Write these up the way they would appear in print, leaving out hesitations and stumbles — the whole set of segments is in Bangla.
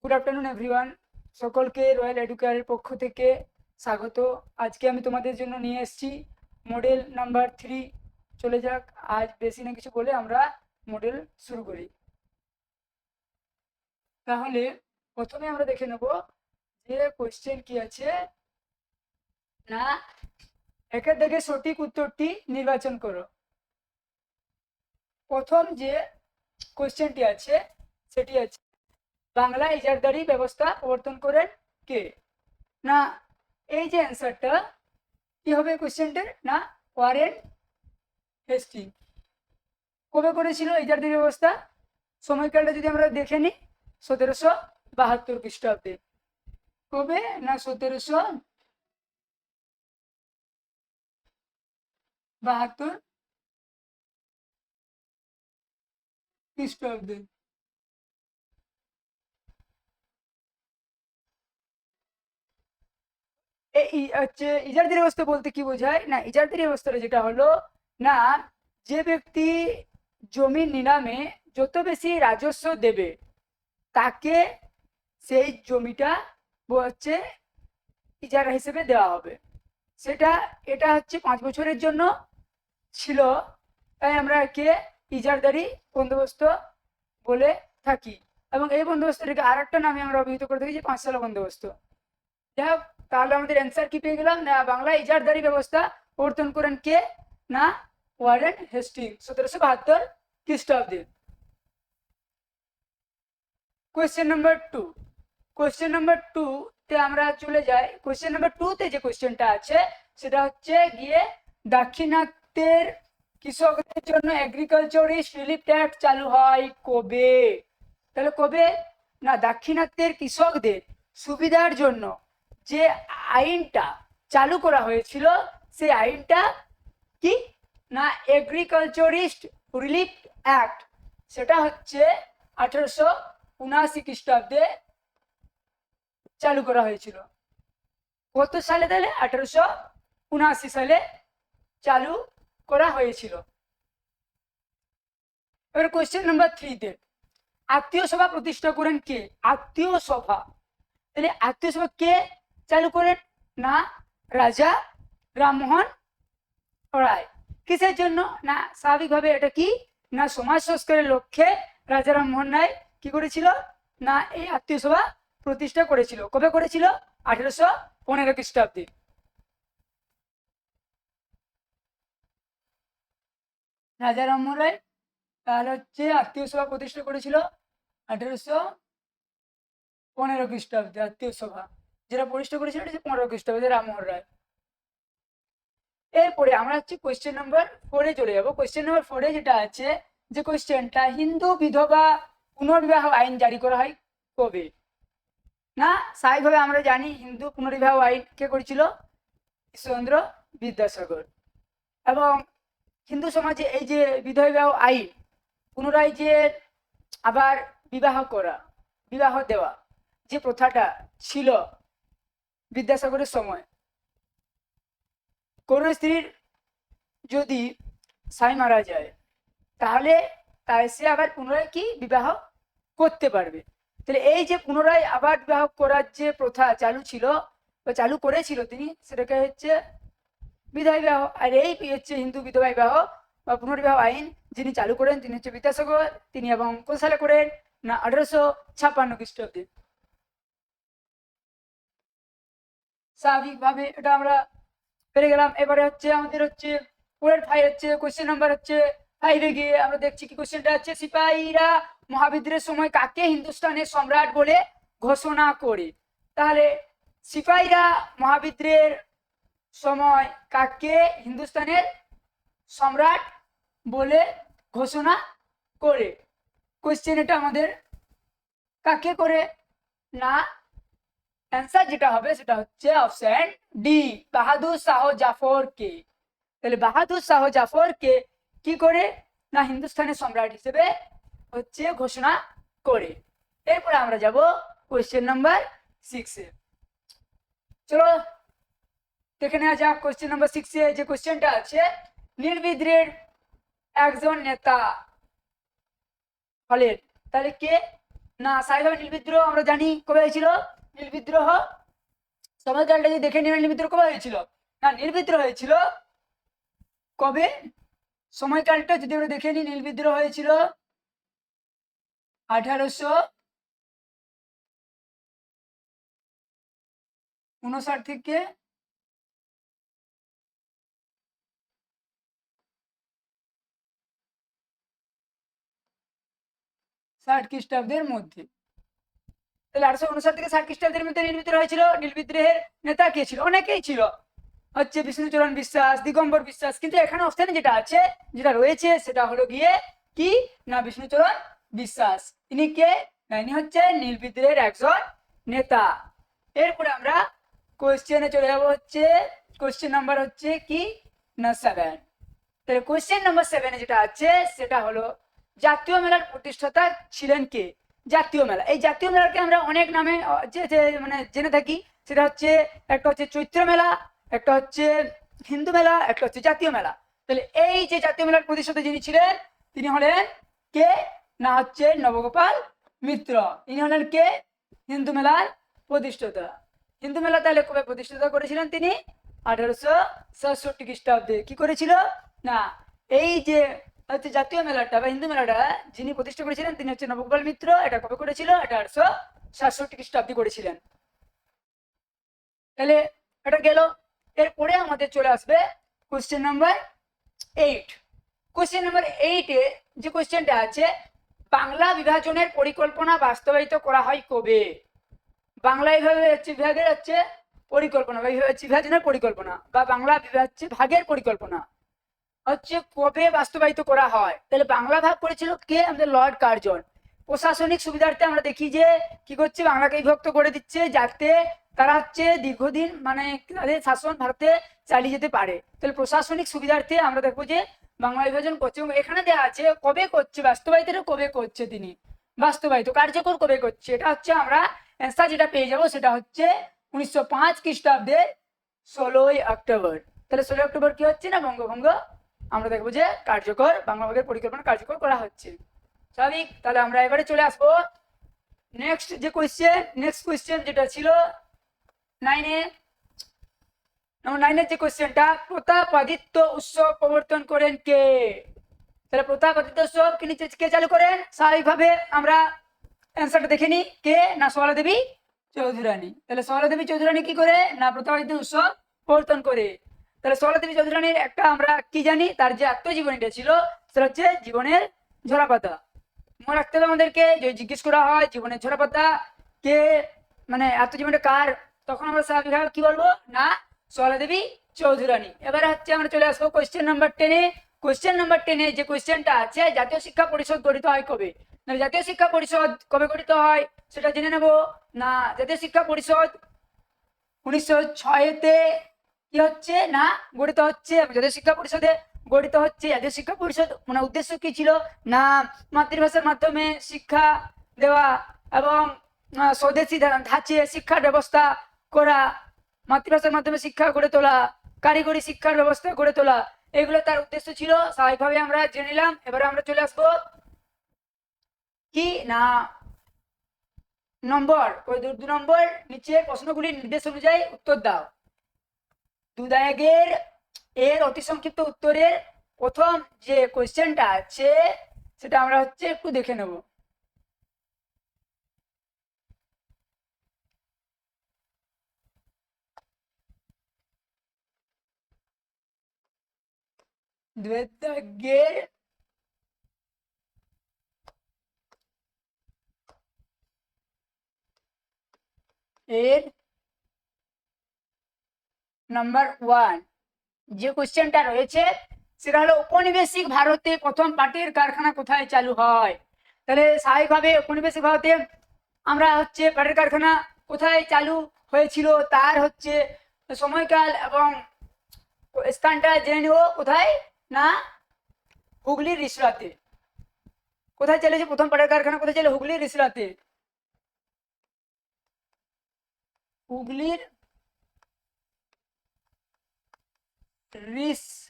গুড আফটারনুন এভরিওয়ান, সকলকে রয়্যাল এডুকেয়ারের পক্ষ থেকে স্বাগত। আজকে আমি তোমাদের জন্য নিয়ে এসেছি মডেল নাম্বার 3। চলে যাক, আজ বেশি না কিছু বলে আমরা মডেল শুরু করি। তাহলে প্রথমে আমরা দেখে নেব যে কোশ্চেন কি আছে না, একের দেখে সঠিক উত্তরটি নির্বাচন করো। প্রথম যে কোশ্চেনটি আছে সেটি আছে, বাংলা ইজারদারি ব্যবস্থা প্রবর্তন করেন কে? না, এই যে অ্যান্সারটা কি হবে কোশ্চেনটার, না ওয়ারেন হেস্টিং। কবে করেছিল ইজারদারি ব্যবস্থা? সময়কালটা যদি আমরা দেখে নিই, 1772 খ্রিস্টাব্দে। কবে? না 1772 খ্রিস্টাব্দে। এই হচ্ছে ইজারদারি ব্যবস্থা বলতে কি বোঝায়, না ইজারদারি ব্যবস্থাটা যেটা হলো, না যে ব্যক্তি জমি নিলামে যত বেশি রাজস্ব দেবে তাকে সেই জমিটা হচ্ছে ইজারা হিসেবে দেওয়া হবে। এটা হচ্ছে 5 বছরের জন্য ছিল, তাই আমরা একে ইজারদারি বন্দোবস্ত বলে থাকি। এবং এই বন্দোবস্তটাকে আর একটা নামে আমরা অভিহিত করে থাকি যে 5 সালা বন্দোবস্ত। যাই হোক, তাহলে আমাদের অ্যান্সার কি পেয়ে গেলাম, না বাংলা ইজারদারি ব্যবস্থা প্রবর্তন করেন কে? না ওয়ারেন হেস্টিং, 1772 খ্রিস্টাব্দে। Question number 2। কোয়েশ্চেন নাম্বার 2 তে আমরা চলে যাই। কোয়েশ্চেন নাম্বার 2 তে যে কোয়েশ্চেনটা আছে সেটা হচ্ছে গিয়ে, দাক্ষিণাত্যের কৃষকদের জন্য এগ্রিকালচারিস্ট রিলিফ ট্যাক্স চালু হয় কবে? তাহলে কবে? না দাক্ষিণাত্যের কৃষকদের সুবিধার জন্য যে আইনটা চালু করা হয়েছিল সেই আইনটা কি? না এগ্রিকালচারিস্ট রিলিফ অ্যাক্ট। সেটা হচ্ছে 1879 খ্রিস্টাব্দে চালু করা হয়েছিল। কত সালে? তাহলে 1879 সালে চালু করা হয়েছিল। এবার কোয়েশ্চেন নাম্বার 3 তে, আত্মীয় সভা প্রতিষ্ঠা করেন কে? আত্মীয় সভা, তাহলে আত্মীয় সভা কে চালু করেন? না রাজা রামমোহন রায়। কিসের জন্য? না স্বাভাবিকভাবে এটা কি, না সমাজ সংস্কারের লক্ষ্যে রাজা রামমোহন রায় কি করেছিল, না এই আত্মীয় সভা প্রতিষ্ঠা করেছিল। কবে করেছিল? 1815 খ্রিস্টাব্দে। রাজা রামমোহন রায় তাহলে হচ্ছে আত্মীয় সভা প্রতিষ্ঠা করেছিল 1815 খ্রিস্টাব্দে। আত্মীয় সভা যেটা প্রতিষ্ঠা করেছিল এটা 15 খ্রিস্টাব্দে রামমোহন রায়। এরপরে আমরা হচ্ছে কোয়েশ্চেন নাম্বার 4-এ চলে যাবো। কোয়েশ্চেন নাম্বার 4-এ যেটা আছে, যে কোয়েশ্চেনটা, হিন্দু বিধবা পুনর্বিবাহ আইন জারি করা হয় কবে? না স্বাভাবিকভাবে আমরা জানি হিন্দু পুনর্বিবাহ আইন কে করেছিল? ঈশ্বরচন্দ্র বিদ্যাসাগর। এবং হিন্দু সমাজে এই যে বিধবা আইন, পুনরায় যে আবার বিবাহ করা, বিবাহ দেওয়া যে প্রথাটা ছিল বিদ্যাসাগরের সময়, কোন স্ত্রীর যদি স্বামী মারা যায় তাহলে সে আবার পুনরায় কি বিবাহ করতে পারবে। তাহলে এই যে পুনরায় আবার বিবাহ করার যে প্রথা চালু ছিল বা চালু করেছিল তিনি, সেটাকে হচ্ছে বিধবা বিবাহ। আর এই হচ্ছে হিন্দু বিধবা বিবাহ বা পুনর্বিবাহ আইন যিনি চালু করেন তিনি হচ্ছে বিদ্যাসাগর। তিনি এবং কোন সালে করেন? না 1856 খ্রিস্টাব্দে। স্বাভাবিকভাবে এটা আমরা পেরে গেলাম। এবারে হচ্ছে আমাদের হচ্ছে পরের ফাইল হচ্ছে কোশ্চেন নাম্বার হচ্ছে 5-এ গিয়ে আমরা দেখছি কি কোশ্চেনটা আছে, সিপাহীরা মহাবিদ্রোহের সময় কাকে হিন্দুস্তানের সম্রাট বলে ঘোষণা করে? তাহলে সিপাহীরা মহাবিদ্রোহের সময় কাকে হিন্দুস্তানের সম্রাট বলে ঘোষণা করে? কোশ্চেন এটা আমাদের কাকে করে, না অ্যান্সার যেটা হবে সেটা হচ্ছে অপশন ডি, বাহাদুর শাহ জাফরকে। তাহলে বাহাদুর শাহ জাফরকে কি করে, না হিন্দুস্তানের সম্রাট হিসেবে হচ্ছে ঘোষণা করে। এরপরে আমরা যাব কোশ্চেন নাম্বার 6-এ। চলো দেখে নেওয়া যাক কোশ্চেন নাম্বার 6-এ যে কোশ্চেনটা আছে, নির্বিদ্রোহের একজন নেতা হলেন, তাহলে কে? না, স্বাভাবিকভাবে নীল বিদ্রোহ আমরা জানি কবে হয়েছিল। নীল বিদ্রোহ সময়কালটা যদি দেখে নিন, নীল বিদ্রোহ কবে হয়েছিল? না, নীল বিদ্রোহ হয়েছিল কবে? সময়কালটা যদি আমরা দেখে নিই, নীল বিদ্রোহ হয়েছিল 1859 থেকে 60 খ্রিস্টাব্দের মধ্যে। তাহলে 1859 থেকে 60 খ্রিস্টাব্দের মধ্যে নীল বিদ্রোহ হয়েছিল। নীল বিদ্রোহের নেতা কে ছিল? অনেকেই ছিল, হচ্ছে বিষ্ণুচরণ বিশ্বাস, দিগম্বর বিশ্বাস, কিন্তু এখানে অপশনে যেটা আছে, যেটা রয়েছে, সেটা হলো গিয়ে কি না বিষ্ণুচরণ বিশ্বাস। ইনি কে? না, ইনি হচ্ছে নীল বিদ্রোহের একজন নেতা। এরপরে আমরা কোশ্চেনে চলে যাবো, হচ্ছে কোশ্চেন নাম্বার হচ্ছে কি না 7। তাহলে কোশ্চেন নাম্বার 7 যেটা আছে সেটা হলো জাতীয় মেলার প্রতিষ্ঠাতা ছিলেন কে? জাতীয় মেলা, এই জাতীয় মেলাকে আমরা অনেক নামে মানে জেনে থাকি। সেটা হচ্ছে একটা হচ্ছে চৈত্র মেলা, একটা হচ্ছে হিন্দু মেলা, একটা হচ্ছে জাতীয় মেলা। তাহলে এই যে জাতীয় মেলার প্রতিষ্ঠাতা যিনি ছিলেন, তিনি হলেন কে? না হচ্ছে নবগোপাল মিত্র। ইনি হলেন কে? হিন্দু মেলার প্রতিষ্ঠাতা। হিন্দু মেলা তাহলে কবে প্রতিষ্ঠাতা করেছিলেন তিনি? 1867 খ্রিস্টাব্দে। কি করেছিল না, এই যে হচ্ছে জাতীয় মেলাটা বা হিন্দু মেলাটা যিনি প্রতিষ্ঠা করেছিলেন তিনি হচ্ছে নবগোপাল মিত্র। এটা কবে করেছিল? এটা 1867 খ্রিস্টাব্দে করেছিলেন। তাহলে এটা গেল। এরপরে আমাদের চলে আসবে কোশ্চেন নাম্বার 8। কোশ্চেন নাম্বার 8-এ যে কোশ্চেনটা আছে, বাংলা বিভাজনের পরিকল্পনা বাস্তবায়িত করা হয় কবে? বাংলা এইভাবে হচ্ছে বিভাগের হচ্ছে পরিকল্পনা বা বিভাজনের পরিকল্পনা বা বাংলা ভাগের পরিকল্পনা হচ্ছে কবে বাস্তবায়িত করা হয়? তাহলে বাংলা ভাগ করেছিল কে? আমাদের লর্ড কার্জন। প্রশাসনিক সুবিধার্থে আমরা দেখি যে কি করছে, বাংলাকে বিভক্ত করে দিচ্ছে যাতে তারা হচ্ছে দীর্ঘদিন মানে তাদের শাসন ভারতে চালিয়ে যেতে পারে। তাহলে প্রশাসনিক সুবিধার্থে আমরা দেখবো যে বাংলা বিভাজন করছে, এবং এখানে দেওয়া আছে কবে করছে, বাস্তবায়িত কবে করছে তিনি, বাস্তবায়িত কার্যকর কবে করছে। এটা হচ্ছে আমরা অ্যান্সার যেটা পেয়ে যাবো সেটা হচ্ছে 1905 খ্রিস্টাব্দে 16ই অক্টোবর। তাহলে 16 অক্টোবর কি হচ্ছে না বঙ্গভঙ্গ আমরা দেখবো যে কার্যকর বাংলা ভাগের পরিকল্পনা কার্যকর করা হচ্ছে। স্বাভাবিক। তাহলে আমরা এবারে চলে আসবো নেক্সট যে কোয়েশ্চেন, নেক্সট কোয়েশ্চেন যেটা ছিল 9-এ। নম্বর 9-এর যে কোয়েশ্চেনটা, প্রতাপাদিত্য উৎসব প্রবর্তন করেন কে? তাহলে প্রতাপাদিত্য উৎসব কে চালু করেন? স্বাভাবিকভাবে আমরা অ্যান্সারটা দেখে নিই, কে না সরলা দেবী চৌধুরানী। তাহলে সরলা দেবী চৌধুরানী কি করে না প্রতাপাদিত্য উৎসব প্রবর্তন করে। তাহলে সরলা দেবী চৌধুরানীর একটা আমরা কি জানি, তার যে আত্মজীবনীটা ছিল সেটা হচ্ছে জীবনের ঝরাপাতা। মনে রাখতে হবে আমাদেরকে, যদি জিজ্ঞেস করা হয় জীবনের ঝরাপাতা কে মানে আত্মজীবনীটা কার, তখন আমরা স্বাভাবিকভাবে কি বলবো না সরলা দেবী চৌধুরানী। এবারে হচ্ছে আমরা চলে আসবো কোয়েশ্চেন নাম্বার 10-এ। কোয়েশ্চেন নাম্বার 10-এ যে কোয়েশ্চেনটা আছে, জাতীয় শিক্ষা পরিষদ গঠিত হয় কবে? না জাতীয় শিক্ষা পরিষদ কবে গঠিত হয় সেটা জেনে নেব। না জাতীয় শিক্ষা পরিষদ 1906-তে কি হচ্ছে না গঠিত হচ্ছে। জাতীয় শিক্ষা পরিষদে গঠিত হচ্ছে। জাতীয় শিক্ষা পরিষদ মানে উদ্দেশ্য কি ছিল না মাতৃভাষার মাধ্যমে শিক্ষা দেওয়া এবং স্বদেশী ধাঁচে শিক্ষার ব্যবস্থা করা, মাতৃভাষার মাধ্যমে শিক্ষা গড়ে তোলা, কারিগরি শিক্ষার ব্যবস্থা গড়ে তোলা, এগুলো তার উদ্দেশ্য ছিল। স্বাভাবিকভাবে আমরা জেনে নিলাম। এবারে আমরা চলে আসবো কি না নম্বর, ওই 2 নম্বর নিচের প্রশ্নগুলির নির্দেশ অনুযায়ী উত্তর দাও। 2 দাগের এর অতি সংক্ষিপ্ত উত্তরের প্রথম যে কোশ্চেনটা আছে সেটা আমরা হচ্ছে একটু দেখে নেব। দাগের এর নাম্বার 1 যে কোশ্চেনটা রয়েছে সেটা হলো ঔপনিবেশিক ভারতে প্রথম পাটের কারখানা কোথায় চালু হয়? তাহলে স্বাভাবিকভাবে ঔপনিবেশিক ভারতে আমরা হচ্ছে পাটের কারখানা কোথায় চালু হয়েছিল তার হচ্ছে সময়কাল এবং স্থানটা জেনে নেব। কোথায় না হুগলির রিসরাতে। কোথায় চলেছে প্রথম পাটের কারখানা? কোথায় চলে? হুগলির রিসরাতে। হুগলির রিসরাতে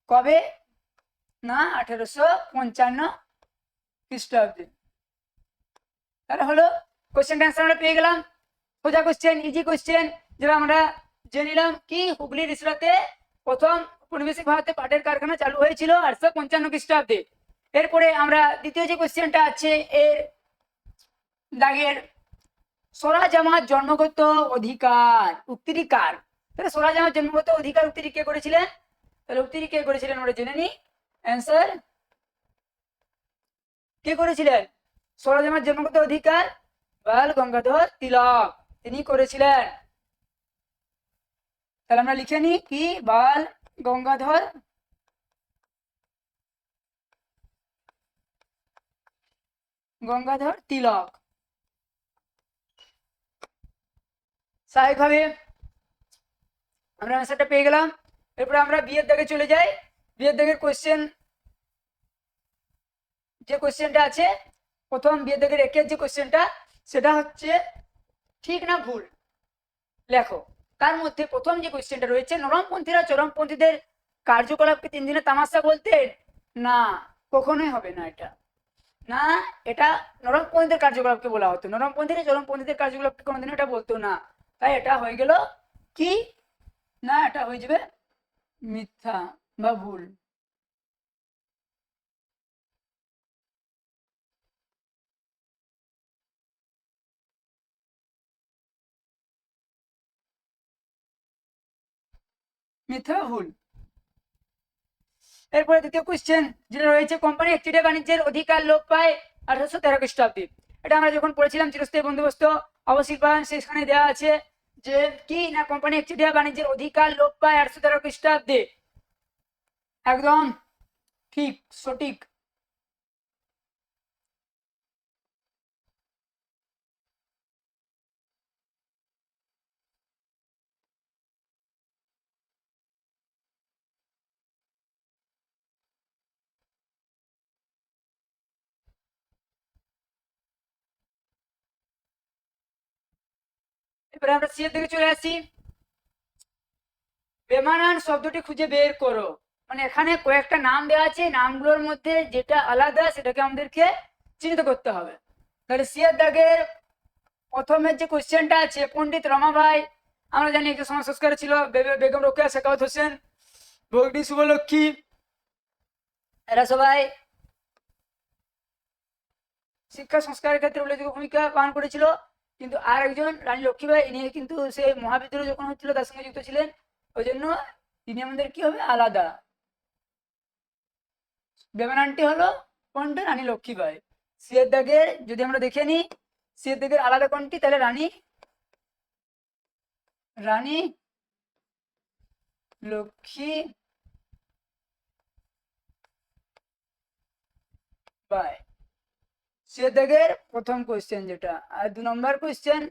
কবে না 1855 খ্রিস্টাব্দে। তাহলে হলো কোশ্চেনটা অ্যান্সার আমরা পেয়ে গেলাম। সোজা কোশ্চেন, ইজি কোশ্চেন, যেটা আমরা জেনে নিলাম কি হুগলি রিসরাতে প্রথম উপনিবেশিক ভারতে পাটের কারখানা চালু হয়েছিল 1855 খ্রিস্টাব্দে। এরপরে আমরা দ্বিতীয় যে কোশ্চেনটা আছে এর দাগের স্বরাজ আমার জন্মগত অধিকার উক্তিটি কার? তাহলে স্বরাজ আমার জন্মগত অধিকার উক্তিটি কে করেছিলেন? তাহলে উক্তিটি কে করেছিলেন আমরা জেনে নিই। অ্যান্সার কে করেছিলেন? স্বরাজ আমার জন্মগত অধিকার বাল গঙ্গাধর তিলক তিনি করেছিলেন। তাহলে আমরা লিখে নিই কি বাল গঙ্গাধর তিলক। স্বাভাবিকভাবে আমরা অ্যান্সারটা পেয়ে গেলাম। এরপরে আমরা বিয়ের দাগে চলে যাই। বিয়ের দাগের কোশ্চেন, যে কোশ্চেনটা আছে প্রথম বিয়ের দাগের একের যে কোশ্চেনটা সেটা হচ্ছে ঠিক না ভুল লেখো। তার মধ্যে প্রথম যে কোশ্চেনটা রয়েছে, নরমপন্থীরা চরমপন্থীদের কার্যকলাপকে 3 দিনের তামাশা বলতেন? না, কখনোই হবে না এটা। না, এটা নরমপন্থীদের কার্যকলাপকে বলা হতো, নরমপন্থীরা চরমপন্থীদের কার্যকলাপকে কোনোদিন এটা বলতো না। তাই এটা হয়ে গেল কি না, এটা হয়ে যাবে মিথ্যা বা ভুল। মিথ্যা বা ভুল। এরপরে দ্বিতীয় কোশ্চেন যেটা রয়েছে, কোম্পানি একচেটিয়া বাণিজ্যের অধিকার লোপ পায় 1813 খ্রিস্টাব্দে। এটা আমরা যখন পড়েছিলাম চিরস্থায়ী বন্দোবস্ত অবশিল্পায়ন, সেখানে দেওয়া আছে যে কি না কোম্পানি একচেটিয়া বাণিজ্যের অধিকার লোপ পায় 1813 খ্রিস্টাব্দে। একদম ঠিক, সঠিক। এবারে আমরা সি এর দিকে চলে আসি। বেমানান শব্দটি খুঁজে বের করো। মানে এখানে কয়েকটা নাম দেওয়া আছে, নামগুলোর মধ্যে যেটা আলাদা সেটাকে আমাদেরকে চিহ্নিত করতে হবে। তাহলে সি এর দাগের প্রথমের যে কোশ্চেনটা আছে, পণ্ডিত রমাবাই, আমরা জানি একজন সমাজ সংস্কারক ছিল, বেগম রোকেয়া সাখাওয়াত হোসেন, ভগ্নী শুভলক্ষ্মী, এরা সবাই শিক্ষা সংস্কারের ক্ষেত্রে উল্লেখযোগ্য ভূমিকা পালন করেছিল। কিন্তু আর একজন রানী লক্ষ্মীবাই, ইনি কিন্তু সেই মহাবিদ্রোহ যখন হচ্ছিল তার সঙ্গে যুক্ত ছিলেন, ওই জন্য তিনি আমাদের কি হবে আলাদা। বেমানানটি হলো কোনটা? রানী লক্ষ্মীবাই। সিয়ের দাগের যদি আমরা দেখে নিই, সিয়ের দাগের আলাদা কোনটি? তাহলে রানী লক্ষ্মী বাই। সিয়ের দাগের প্রথম কোশ্চেন যেটা। আর 2 নম্বর কোশ্চেন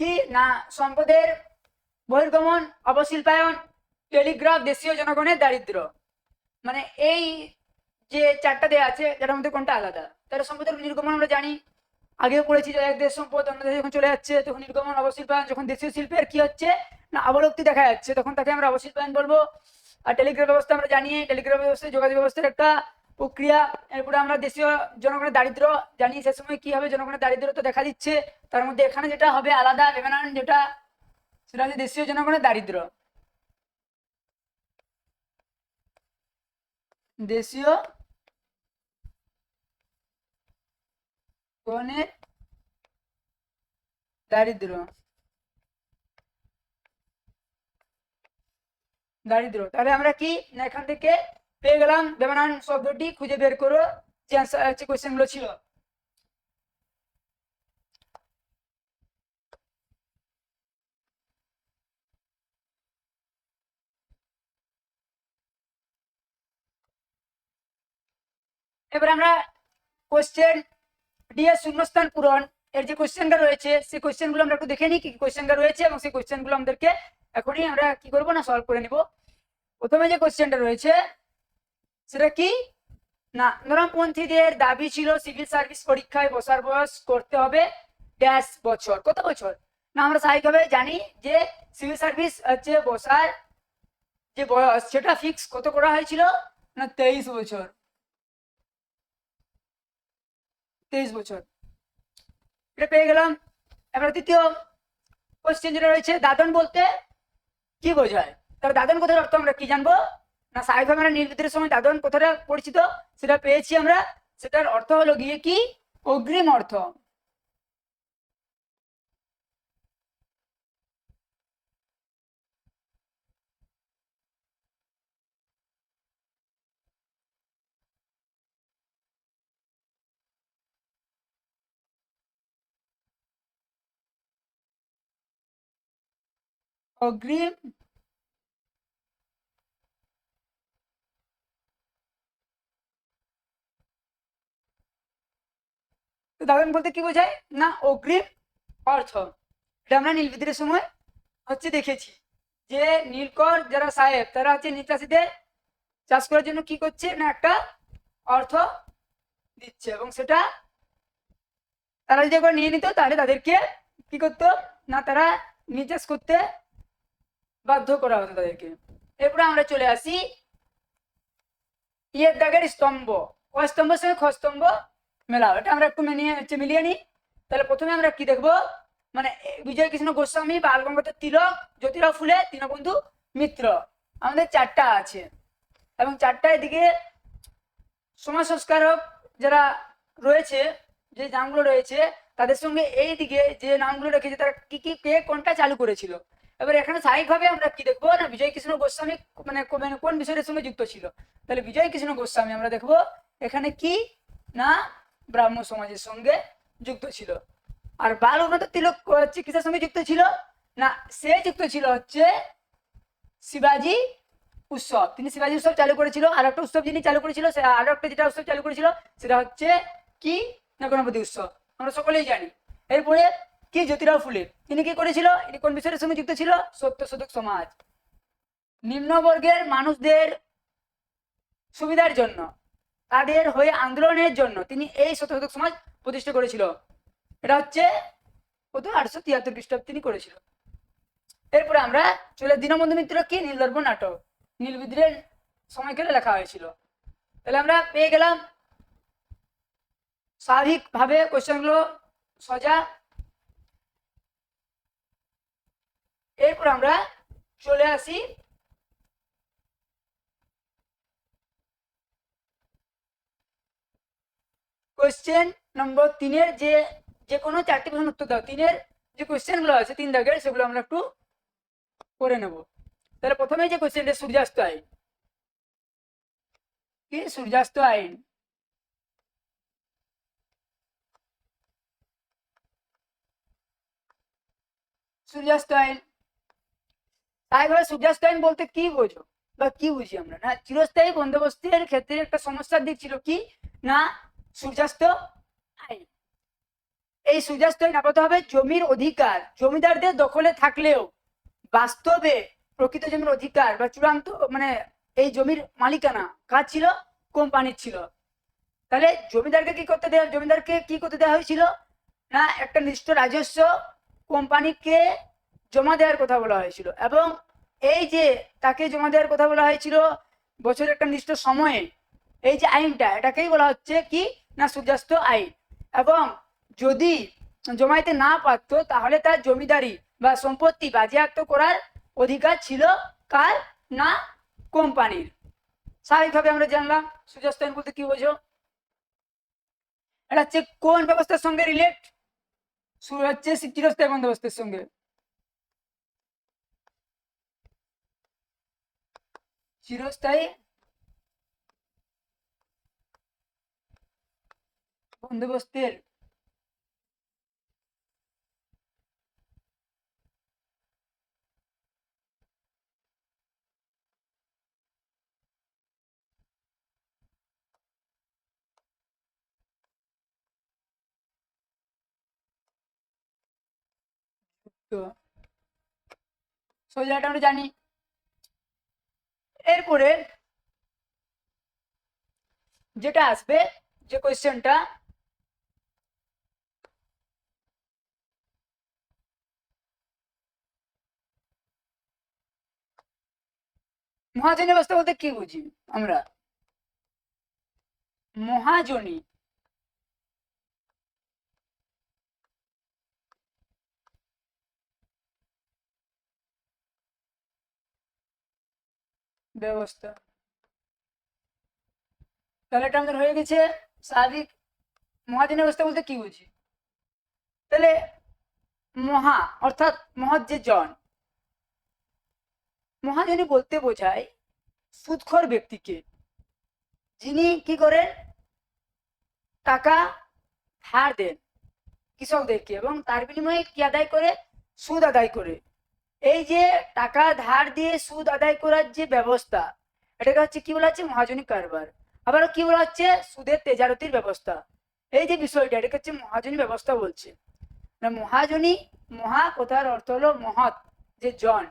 কি না সম্পদের বহির্গমন, অবশিল্পায়ন, টেলিগ্রাফ, দেশীয় জনগণের দারিদ্র। মানে এই যে 4টা দেয়া আছে যার মধ্যে কোনটা আলাদা? তাহলে সম্পদের নির্গমন আমরা জানি, আগেও পড়েছি যে এক দেশ সম্পদ অন্য দেশে যখন চলে যাচ্ছে তখন নির্গমন, অবশিল্পায়ন। যখন দেশীয় শিল্পের কি হচ্ছে না অবলুপ্তি দেখা যাচ্ছে তখন তাকে আমরা অবশিল্পায়ন বলবো। আর টেলিগ্রাফ ব্যবস্থা আমরা জানি, টেলিগ্রাফ ব্যবস্থা যোগাযোগ ব্যবস্থার একটা প্রক্রিয়া। এরপরে আমরা দেশীয় জনগণের দারিদ্র জানি, সে সময় কি হবে জনগণের দারিদ্রতা দেখা দিচ্ছে। তার মধ্যে এখানে যেটা হবে আলাদা বেমানান যেটা, সেটা হচ্ছে দেশীয় জনগণের দারিদ্র। দেশীয় গণের দারিদ্র, তাহলে আমরা কি না এখান থেকে পেয়ে গেলাম বেমানান শব্দটি খুঁজে বের করো, যে অ্যান্সার যে কোশ্চেন গুলো ছিল। এবার আমরা কোশ্চেন ডি এর শূন্যস্থান পূরণ এর যে কোশ্চেনটা রয়েছে সেই কোশ্চেন গুলো আমরা একটু দেখে নিই কি কোশ্চেনটা রয়েছে, এবং সেই কোশ্চেন গুলো আমাদেরকে এখনই আমরা কি করবো না সলভ করে নিব। প্রথমে যে কোশ্চেনটা রয়েছে সেটা কি না নরমপন্থীদের দাবি ছিল সিভিল সার্ভিস পরীক্ষায় বসার বয়স করতে হবে ড্যাশ বছর। কত বছর? না আমরা স্বাভাবিকভাবে জানি যে সিভিল সার্ভিস হচ্ছে বসার যে বয়স সেটা ফিক্স কত করা হয়েছিল না 23 বছর। 23 বছর, এটা পেয়ে গেলাম। এবার দ্বিতীয় কোশ্চেন যেটা রয়েছে, দাদন বলতে কি বোঝায়? তাহলে দাদন কথার অর্থ আমরা কি জানবো? না স্বাভাবিকভাবে আমরা নির্বাচনের সময় দাদন কথাটা পরিচিত, সেটা পেয়েছি আমরা। সেটার অর্থ হলো গিয়ে কি? অগ্রিম অর্থ। অগ্রিম দাদন বলতে কি বোঝায়? না অগ্রিম অর্থ। এটা আমরা নীলবিদ্রোহের সময় হচ্ছে দেখেছি যে নীলকর যারা সাহেব তারা হচ্ছে নীল চাষীদের চাষ করার জন্য কি করছে না একটা অর্থ দিচ্ছে, এবং সেটা তারা যদি একবার নিয়ে নিত তাহলে তাদেরকে কি করতো না তারা নীল চাষ করতে বাধ্য করা হতো তাদেরকে। এরপরে আমরা চলে আসি ইয়ের দাগের স্তম্ভ। ক স্তম্ভের সঙ্গে খ স্তম্ভ মেলাও, এটা আমরা একটু মিলিয়ে নিই। তাহলে প্রথমে আমরা কি দেখবো, মানে বিজয় কৃষ্ণ গোস্বামী, বাল গঙ্গাধর তিলক, জ্যোতিরাও ফুলে, দীনবন্ধু মিত্র, আমাদের চারটা আছে। এবং চারটায় দিকে সমাজ সংস্কারক যারা রয়েছে, যে নামগুলো রয়েছে তাদের সঙ্গে এই দিকে যে নামগুলো রেখেছে তারা কি কি কে কোনটা চালু করেছিল। এবার এখানে স্বাভাবিকভাবে আমরা কি দেখবো না বিজয় কৃষ্ণ গোস্বামী মানে কোন বিষয়ের সঙ্গে যুক্ত ছিল। তাহলে বিজয় কৃষ্ণ গোস্বামী আমরা দেখবো এখানে কি না ব্রাহ্ম সমাজের সঙ্গে যুক্ত ছিল। আর বাল গঙ্গাধর তিলক হচ্ছে কিসের সঙ্গে যুক্ত ছিল? না সে যুক্ত ছিল হচ্ছে শিবাজি উৎসব। তিনি শিবাজি উৎসব চালু করেছিল। আর একটা উৎসব যিনি চালু করেছিল, আরো একটা যেটা উৎসব চালু করেছিল সেটা হচ্ছে কি না গণপতি উৎসব, আমরা সকলেই জানি। এরপরে কি জ্যোতিরাও ফুলে, তিনি কি করেছিল? তিনি কোন বিষয়ের সঙ্গে যুক্ত ছিল? সত্যশোধক সমাজ, নিম্নবর্গের মানুষদের সুবিধার জন্য, তাদের হয়ে আন্দোলনের জন্য তিনি এই সত্যশোধক সমাজ প্রতিষ্ঠা করেছিল। এটা হচ্ছে 1873 খ্রিস্টাব্দে তিনি করেছিল। এরপরে আমরা চলে দীনবন্ধু মিত্র কি নীলদর্পণ নাটক, নীল বিদ্রোহের সময়কালে লেখা হয়েছিল। তাহলে আমরা পেয়ে গেলাম স্বাভাবিকভাবে কোশ্চেনগুলো সোজা। এরপর আমরা চলে আসি কোশ্চেন নম্বর 3-এর যে যে কোনো চারটি প্রশ্ন উত্তর দাও। 3-এর যে কোশ্চেনগুলো আছে 3 দাগের, সেগুলো আমরা একটু করে নেব। তাহলে প্রথমে যে কোশ্চেনটা সূর্যাস্ত আইন, কি সূর্যাস্ত আইন? সূর্যাস্ত আইন, তাই বলে সূর্যাস্ত আইন বলতে কি বোঝো বা কি বুঝি আমরা? না চিরস্থায়ী বন্দোবস্তের ক্ষেত্রে একটা সমস্যার দিক ছিল কি না সূর্যাস্ত আইন। এই সূর্যাস্ত আইন আপাতত হবে জমির অধিকার জমিদারদের দখলে থাকলেও বাস্তবে প্রকৃত জমির অধিকার বা চূড়ান্ত মানে এই জমির মালিকানা কার ছিল? কোম্পানির ছিল। তাহলে জমিদারকে কি করতে দেওয়া, জমিদারকে কি করতে দেওয়া হয়েছিল? না একটা নির্দিষ্ট রাজস্ব কোম্পানিকে জমা দেওয়ার কথা বলা হয়েছিল, এবং এই যে তাকে জমা দেওয়ার কথা বলা হয়েছিল বছরের একটা নির্দিষ্ট সময়ে। এই যে আইনটা এটাকেই বলা হচ্ছে কি না সূর্যাস্ত আইন। এবং যদি জমাইতে না পারতো তাহলে তার জমিদারি বা সম্পত্তি বাজেয়াপ্ত করার অধিকার ছিল কার? না কোম্পানির। স্বাভাবিকভাবে আমরা জানলাম সূর্যাস্ত আইন বলতে কি বোঝো। এটা হচ্ছে কোন ব্যবস্থার সঙ্গে রিলেট? শুরু হচ্ছে চিরস্থায়ী বন্দোবস্তের সঙ্গে। চিরস্থায়ী বন্দোবস্তের তো সোজা এটা আমরা জানি। এরপরে যেটা আসবে যে কোয়েশ্চেনটা, মহাজনী ব্যবস্থা বলতে কি বুঝি আমরা? মহাজনী ব্যবস্থা। তাহলে এটা আমাদের হয়ে গেছে স্বাভাবিক। মহাজনী ব্যবস্থা বলতে কি বুঝি? তাহলে মহা অর্থাৎ মহৎ যে জন, মহাজনী বলতে বোঝায় সুদখোর ব্যক্তিকে, যিনি কি করেন, টাকা ধার দেন কৃষকদেরকে এবং তার বিনিময়ে কি আদায় করে, সুদ আদায় করে। এই যে টাকা ধার দিয়ে সুদ আদায় করার যে ব্যবস্থা, এটাকে হচ্ছে কি বলা হচ্ছে, মহাজনী কারবার। আবারও কি বলা হচ্ছে, সুদের তেজারতির ব্যবস্থা। এই যে বিষয়টা, এটাকে হচ্ছে মহাজনী ব্যবস্থা বলছে। না মহাজনী, মহা কথার অর্থ হলো মহৎ যে জন,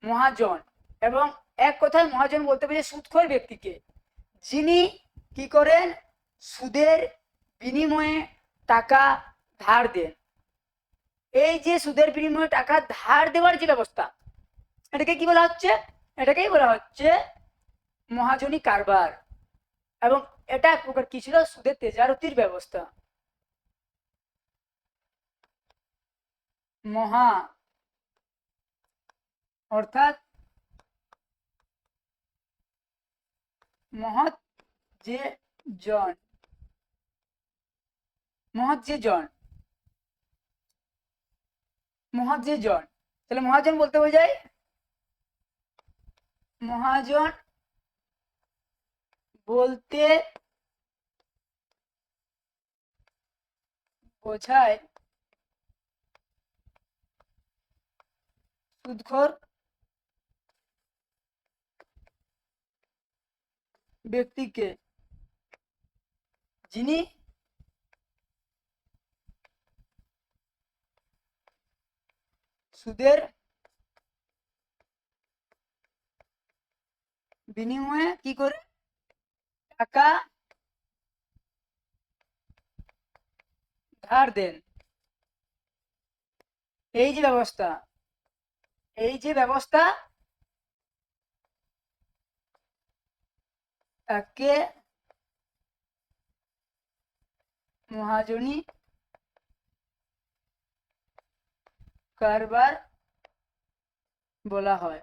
মহাজন। এবং এক কথায় মহাজন বলতে বোঝায় সুদখোর ব্যক্তিকে, যিনি কি করেন, সুদের বিনিময়ে টাকা ধার দেন। এই যে সুদের বিনিময়ে টাকা ধার দেওয়ার যে ব্যবস্থা, এটাকে কি বলা হচ্ছে, এটাকেই বলা হচ্ছে মহাজনী কারবার। এবং এটা এক প্রকার কি ছিল, সুদের তেজারতির ব্যবস্থা। মহা অর্থাৎ মহৎ যে জন, মহৎ যে জন, মহৎ যে জন। তাহলে মহাজন বলতে বোঝায়, মহাজন বলতে বোঝায় সুদখোর ব্যক্তিকে, যিনি সুদের বিনিময়ে কি করে, টাকা ধার দেন। এই যে ব্যবস্থা, এই যে ব্যবস্থা, তাকে মহাজনী কারবার বলা হয়।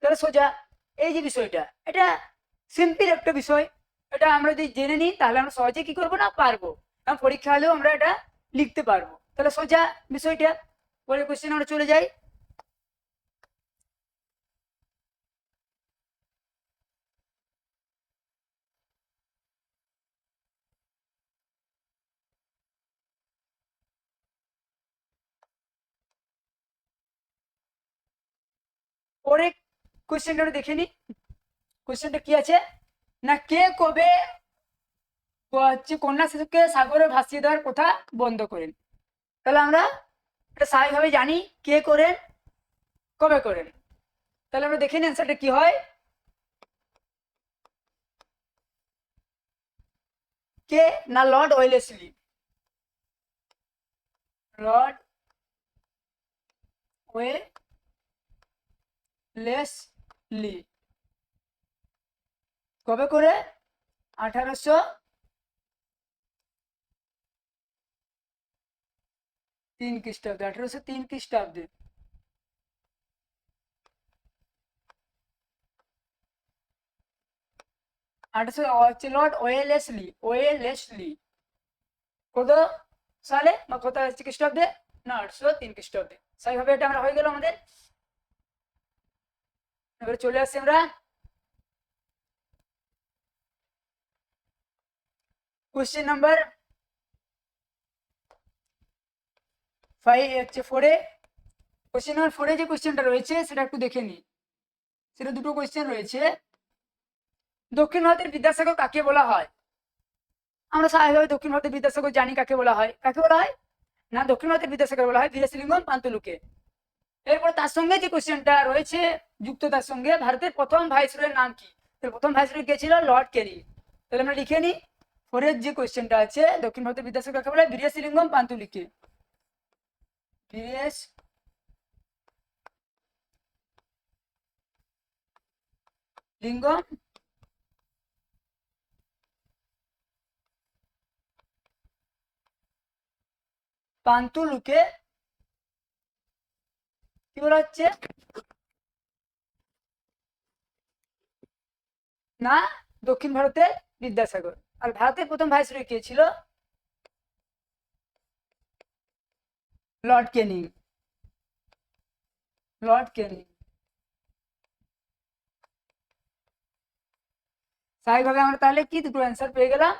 তাহলে সোজা এই যে বিষয়টা, এটা সিম্পল একটা বিষয়। এটা আমরা যদি জেনে নিই তাহলে আমরা সহজে কি করবো না, পারবো। পরীক্ষা হলেও আমরা এটা লিখতে পারবো। তাহলে সোজা বিষয়টা, পরের কোশ্চেন আমরা চলে যাই। পরে কোশ্চেনটা দেখে নি। কোশ্চেনটা কি আছে না, কে কবে হচ্ছে কন্যা শিশুকে সাগরে ভাসিয়ে দেওয়ার কথা বন্ধ করেন? তাহলে আমরা এটা স্বাভাবিকভাবে জানি, কে করেন, কবে করেন। তাহলে আমরা দেখে নিই অ্যান্সারটা কি হয়। কে না, লর্ড ওয়েলেসলি। লর্ড ওয়েলেসলি কবে করে, 1803 খ্রিস্টাব্দে, 1803 খ্রিস্টাব্দে। হচ্ছে লর্ড ওয়েলেসলি, ওয়েলেসলি কত সালে বা কত হচ্ছে খ্রিস্টাব্দে, না 1803 খ্রিস্টাব্দে। সেইভাবে এটা আমরা হয়ে গেল আমাদের। এবারে চলে আসছি আমরা কোশ্চেন নাম্বার 5 হচ্ছে 4-এ। কোশ্চেন নাম্বার 4-এ যে কোশ্চেনটা রয়েছে সেটা একটু দেখে নিই। সেটা দুটো কোশ্চেন রয়েছে। দক্ষিণ ভারতের বিদ্যাসাগর কাকে বলা হয়? আমরা স্বাভাবিকভাবে দক্ষিণ ভারতের বিদ্যাসাগর জানি কাকে বলা হয়। কাকে বলা হয় না, দক্ষিণ ভারতের বিদ্যাসাগর বলা হয় বীরেশলিঙ্গম পান্তুলুকে। এরপর তার সঙ্গে যে কোশ্চেনটা রয়েছে যুক্ত, তার সঙ্গে ভারতের প্রথম ভাইসরয়ের নাম কি? প্রথম ভাইসরয় কে ছিল? লর্ড ক্যানিং। তাহলে আমরা লিখে নিই, 4-এর যে কোশ্চেনটা আছে, দক্ষিণ ভারতের বিদ্যাসাগর কাকে বলা হয়? বীরেশলিঙ্গম পান্তুলুকে। বীরেশ লিঙ্গম পান্তুলুকে কি বলা হচ্ছে না দক্ষিণ ভারতের বিদ্যাসাগর। আর ভারতের প্রথম ভাইসরয় কে ছিল? লর্ড ক্যানিং। লর্ড ক্যানিং। স্বাভাবিকভাবে আমরা তাহলে কি দুটো অ্যান্সার পেয়ে গেলাম।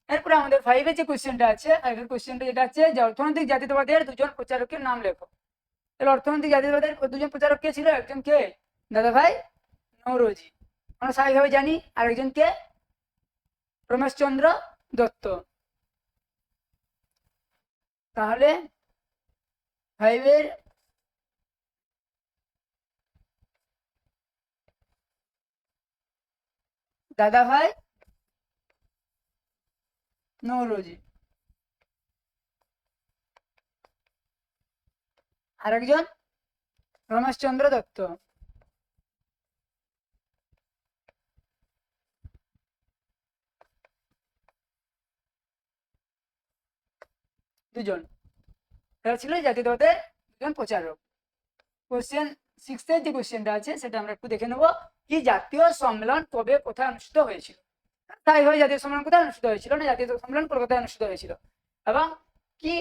এরপরে আমাদের ফাইভের যে কোশ্চেনটা আছে, ফাইভের কোশ্চেনটা যেটা আছে যে অর্থনৈতিক জাতীয়তাবাদের দুজন প্রচারকের নাম লেখো। তাহলে অর্থনৈতিক জাতীয়তাবাদের দুজন প্রচারক কে ছিল? একজন কে? দাদাভাই নওরোজি, আমরা স্বাভাবিকভাবে জানি। আর একজন কে? রমেশচন্দ্র দত্ত। তাহলে ফাইভের দাদাভাই নওরোজি, আর একজন রমেশচন্দ্র দত্ত। দুজন, এরা ছিল জাতীয়তাবাদের দুজন প্রচারক। কোশ্চেন সিক্সের যে কোশ্চেনটা আছে সেটা আমরা একটু দেখে নেবো। কি জাতীয় সম্মেলন কবে কোথায় অনুষ্ঠিত হয়েছিল? তাই হয়, জাতীয় সম্মেলন কোথায় অনুষ্ঠিত হয়েছিল? না জাতীয় সম্মেলন কলকাতায় অনুষ্ঠিত হয়েছিল। এবং কি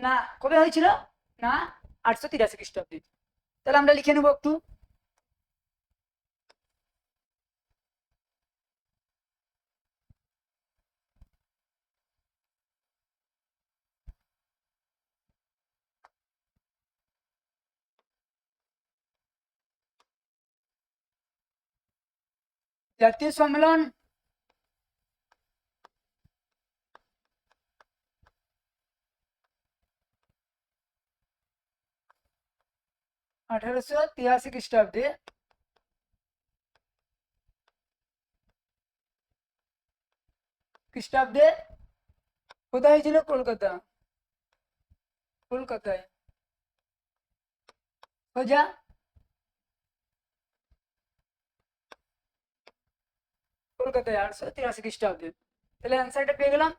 না কবে হয়েছিল? না 883 খ্রিস্টাব্দে। তাহলে আমরা লিখে নেবো একটু। জাতীয় সম্মেলন আঠারোশো তিরাশি খ্রিস্টাব্দে কোথায় হয়েছিল? কলকাতা। কলকাতায়। সোজা কলকাতায় 883 খ্রিস্টাব্দে। তাহলে অ্যান্সারটা পেয়ে গেলাম।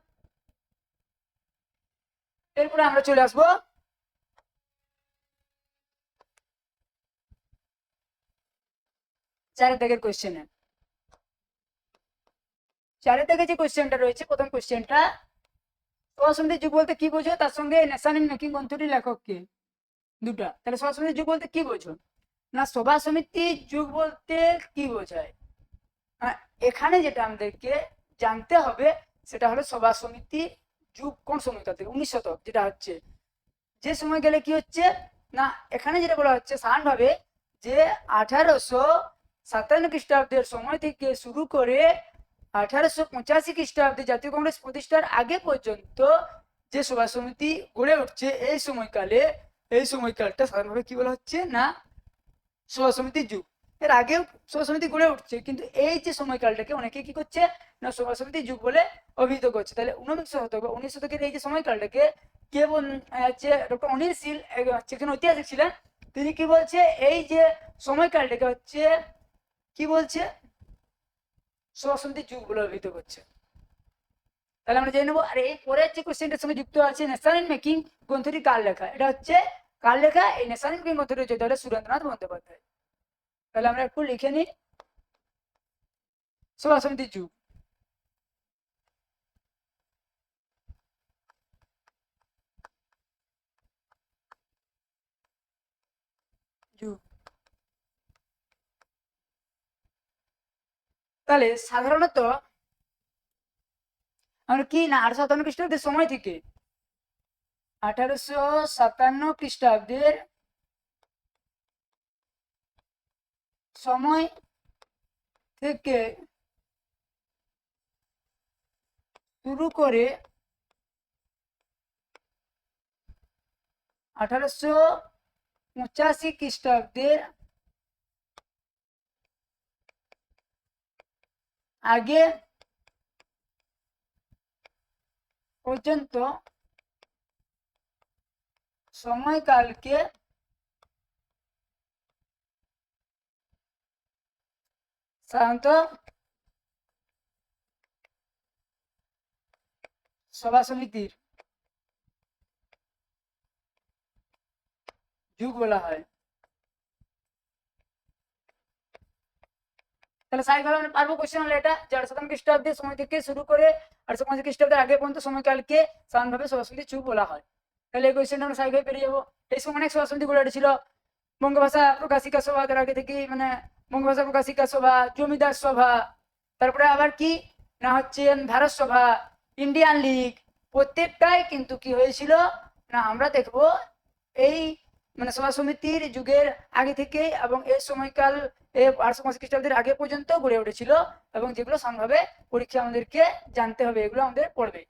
এরপরে আমরা চলে আসবো চারের দাগের কোশ্চেনে। চারের দাগে যে কোশ্চেনটা রয়েছে, প্রথম কোশ্চেনটা, সমাজসমিতির যুগ বলতে কি বোঝো? তার সঙ্গে নেশন ইন মেকিং গ্রন্থটির লেখক কে? দুটা। তাহলে সমাজসমিতির যুগ বলতে কি বোঝো? না সভা সমিতির যুগ বলতে কি বোঝায়? এখানে যেটা আমাদেরকে জানতে হবে সেটা হলো সভা সমিতি যুগ কোন সময়টা থেকে? 19 শতক যেটা হচ্ছে, যে সময় গেলে কি হচ্ছে না এখানে যেটা বলা হচ্ছে সাধারণভাবে যে 1857 খ্রিস্টাব্দের সময় থেকে শুরু করে 1885 খ্রিস্টাব্দে জাতীয় কংগ্রেস প্রতিষ্ঠার আগে পর্যন্ত যে সভা সমিতি গড়ে উঠছে, এই সময়কালটা সাধারণভাবে কি বলা হচ্ছে না সভা সমিতির যুগ। এর আগেও সভা সমিতি গড়ে উঠছে, কিন্তু এই যে সময়কালটাকে অনেকে কি করছে না সভা সমিতির যুগ বলে অভিহিত করছে। তাহলে 19 শতকের এই যে সময়কালটাকে কে হচ্ছে ডক্টর অনিল শীল একজন ঐতিহাসিক ছিলেন, তিনি কি বলছে এই যে সময়কালটাকে হচ্ছে কি বলছে সভা সমিতির যুগ বলে অভিহিত করছে। তাহলে আমরা জেনে নেবো। আর এই পরের যে কোশ্চেনটার সঙ্গে যুক্ত আছে নেশন ইন মেকিং গ্রন্থটি কার লেখা? এটা হচ্ছে কার লেখা? এই নেশন ইন মেকিং গ্রন্থটি হচ্ছে তাহলে সুরেন্দ্রনাথ বন্দ্যোপাধ্যায়। তাহলে আমরা একটু লিখে নিই সভা সমিতির যুগ। যুগ তাহলে সাধারণত আমরা কি না 1857 খ্রিস্টাব্দের সময় থেকে 1857 খ্রিস্টাব্দের সময় থেকে শুরু করে 1885 খ্রিস্টাব্দের আগে পর্যন্ত সময়কালকে সাধারণত সভা সমিতির যুগ বলা হয়। তাহলে স্বাভাবিকভাবে আমরা পারবো কোশ্চেন হলো এটা যে 857 খ্রিস্টাব্দের সময় থেকে শুরু করে 850 খ্রিস্টাব্দের আগে পর্যন্ত সময়কালকে সাধারণভাবে সরস্বতী যুগ বলা হয়। তাহলে এই কোশ্চেনটা আমরা স্বাভাবিকভাবে পেরে যাবো। এই সময় অনেক সরস্বতী গুলো ছিল। বঙ্গভাষা প্রকাশিকা সভা, তার আগে থেকে মানে বঙ্গভাষা প্রকাশিকা সভা, জমিদার সভা, তারপরে আবার কি না হচ্ছে ভারত সভা, ইন্ডিয়ান লীগ, প্রত্যেকটাই কিন্তু কি হয়েছিল না আমরা দেখবো এই মানে সভা সমিতির যুগের আগে থেকে এবং এই সময়কাল 850 খ্রিস্টাব্দের আগে পর্যন্ত গড়ে উঠেছিল এবং যেগুলো সম্ভাবে পরীক্ষা আমাদেরকে জানতে হবে, এগুলো আমাদের পড়বে।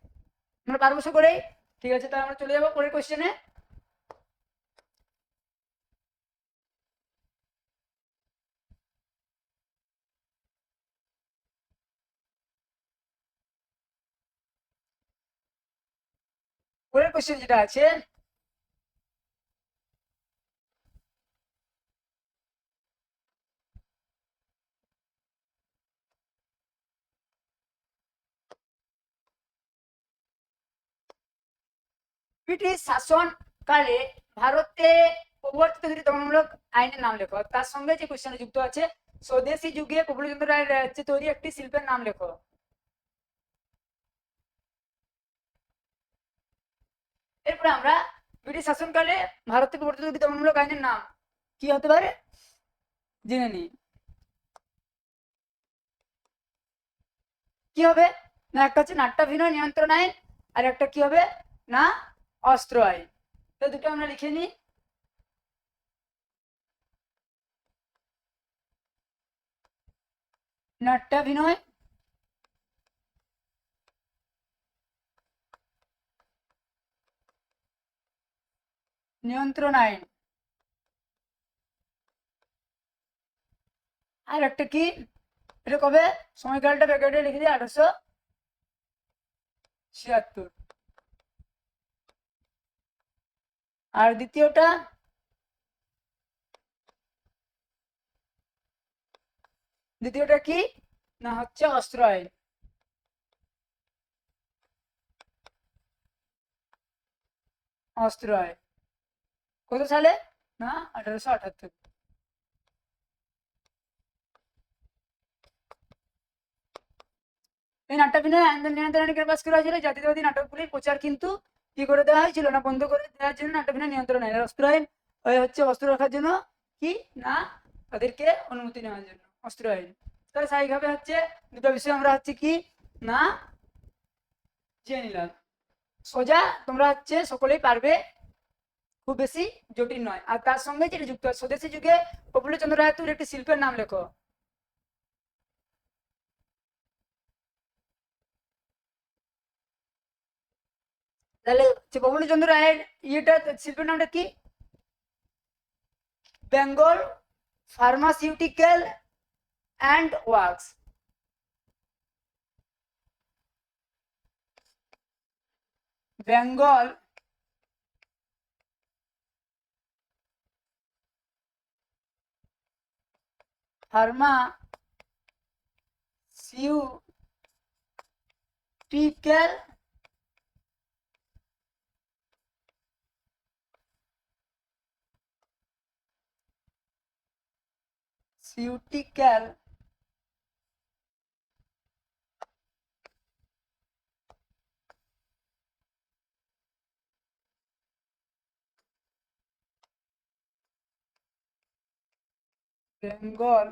আমরা পারবো করেই। ঠিক আছে, তাহলে আমরা চলে যাবো পরের কোশ্চেনে। পরের কোশ্চেন যেটা আছে, ব্রিটিশ শাসনকালে ভারতে প্রবর্তিত দুটি দমনমূলক আইনের নাম লেখো। তার সঙ্গে যে কোশ্চেন যুক্ত আছে, স্বদেশী যুগে প্রফুল্লচন্দ্র রায়ের রাজ্যে তৈরি একটি শিল্পের নাম লেখো। এরপরে আমরা ব্রিটিশ শাসনকালে ভারতে প্রবর্তিত দুটি দমনমূলক আইনের নাম কি হতে পারে জেনে নিই। কি হবে না, একটা হচ্ছে নাট্যাভিনয় নিয়ন্ত্রণ আইন, আর একটা কি হবে না অস্ত্র আইন। তো দুটো আমরা লিখে নিই। নাট্যাভিনয় নিয়ন্ত্রণ আইন, আর একটা কি এটা কবে সময়কালটা ব্র্যাকেটে লিখে দিই 1876। আর দ্বিতীয়টা কি না হচ্ছে অস্ত্র আইন। অস্ত্র আইন কত সালে না 1878। এই নাট্যাভিনয় আইন নিয়ন্ত্রণ পাস করা হয়েছিল। জাতীয়তাবাদী নাটকগুলির প্রচার কিন্তু কি করে দেওয়া হয়েছিল না বন্ধ করে দেওয়ার জন্য নাট্যাভিনয় নিয়ন্ত্রণ আইন। অস্ত্র আইন হচ্ছে অস্ত্র রাখার জন্য কি না তাদেরকে অনুমতি নেওয়ার জন্য অস্ত্র আইন। তাহলে স্বাভাবিকভাবে হচ্ছে দুটো বিষয় আমরা হচ্ছে কি না জেনে নিলাম। সোজা তোমরা হচ্ছে সকলেই পারবে, খুব বেশি জটিল নয়। আর তার সঙ্গে যেটা যুক্ত হয় স্বদেশী যুগে প্রফুল্লচন্দ্র রায়তুর একটি শিল্পের নাম লেখো। তাহলে প্রফুল্লচন্দ্র রায়ের ইয়েটা শিল্পের নামটা কি Bengal pharmaceutical and works. Bengal pharmaceutical Bengal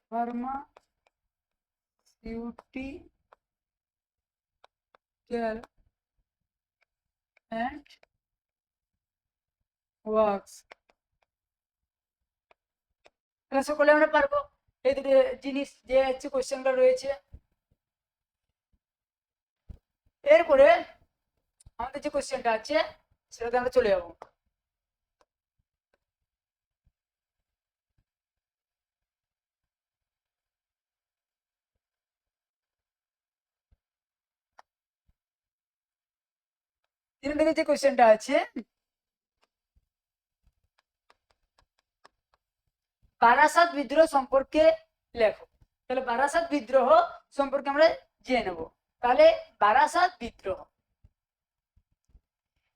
pharmaceutical and works. তাহলে সকলে আমরা পারবো এই দুটো জিনিস যে হচ্ছে কোশ্চেনটা রয়েছে। এরপরে আমাদের যে কোশ্চেনটা আছে সেটাতে আমরা চলে যাবো। তিন দিকে যে কোশ্চেনটা আছে, বারাসাত বিদ্রোহ সম্পর্কে লেখো। তাহলে বারাসাত বিদ্রোহ সম্পর্কে আমরা জেনে নেব। তাহলে বারাসাত বিদ্রোহ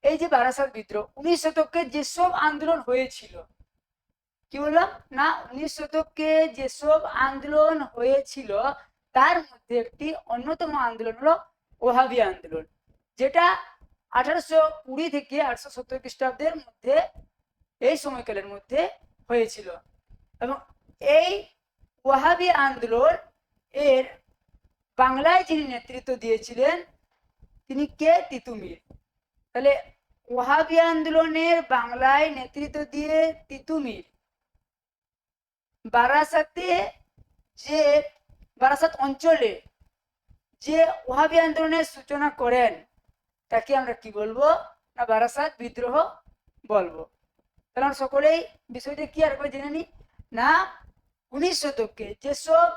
এই যে বারাসাত বিদ্রোহ 19 শতকে যেসব আন্দোলন হয়েছিল, কি বললাম না 19 শতকে যেসব আন্দোলন হয়েছিল তার মধ্যে একটি অন্যতম আন্দোলন হলো ওহাবি আন্দোলন, যেটা 1820 থেকে 1870 খ্রিস্টাব্দের মধ্যে এই সময়কালের মধ্যে হয়েছিল। এবং এই ওয়াহাবি আন্দোলন এর বাংলায় যিনি নেতৃত্ব দিয়েছিলেন তিনি কে? তিতুমির। তাহলে ওয়াহাবি আন্দোলনের বাংলায় নেতৃত্ব দিয়ে তিতুমির বারাসাতে, যে বারাসাত অঞ্চলে যে ওয়াহাবি আন্দোলনের সূচনা করেন তাকে আমরা কি বলবো না বারাসাত বিদ্রোহ বলবো। তাহলে আমরা সকলেই বিষয়টা কি আর একবার জেনে নি না 19 শতকে যেসব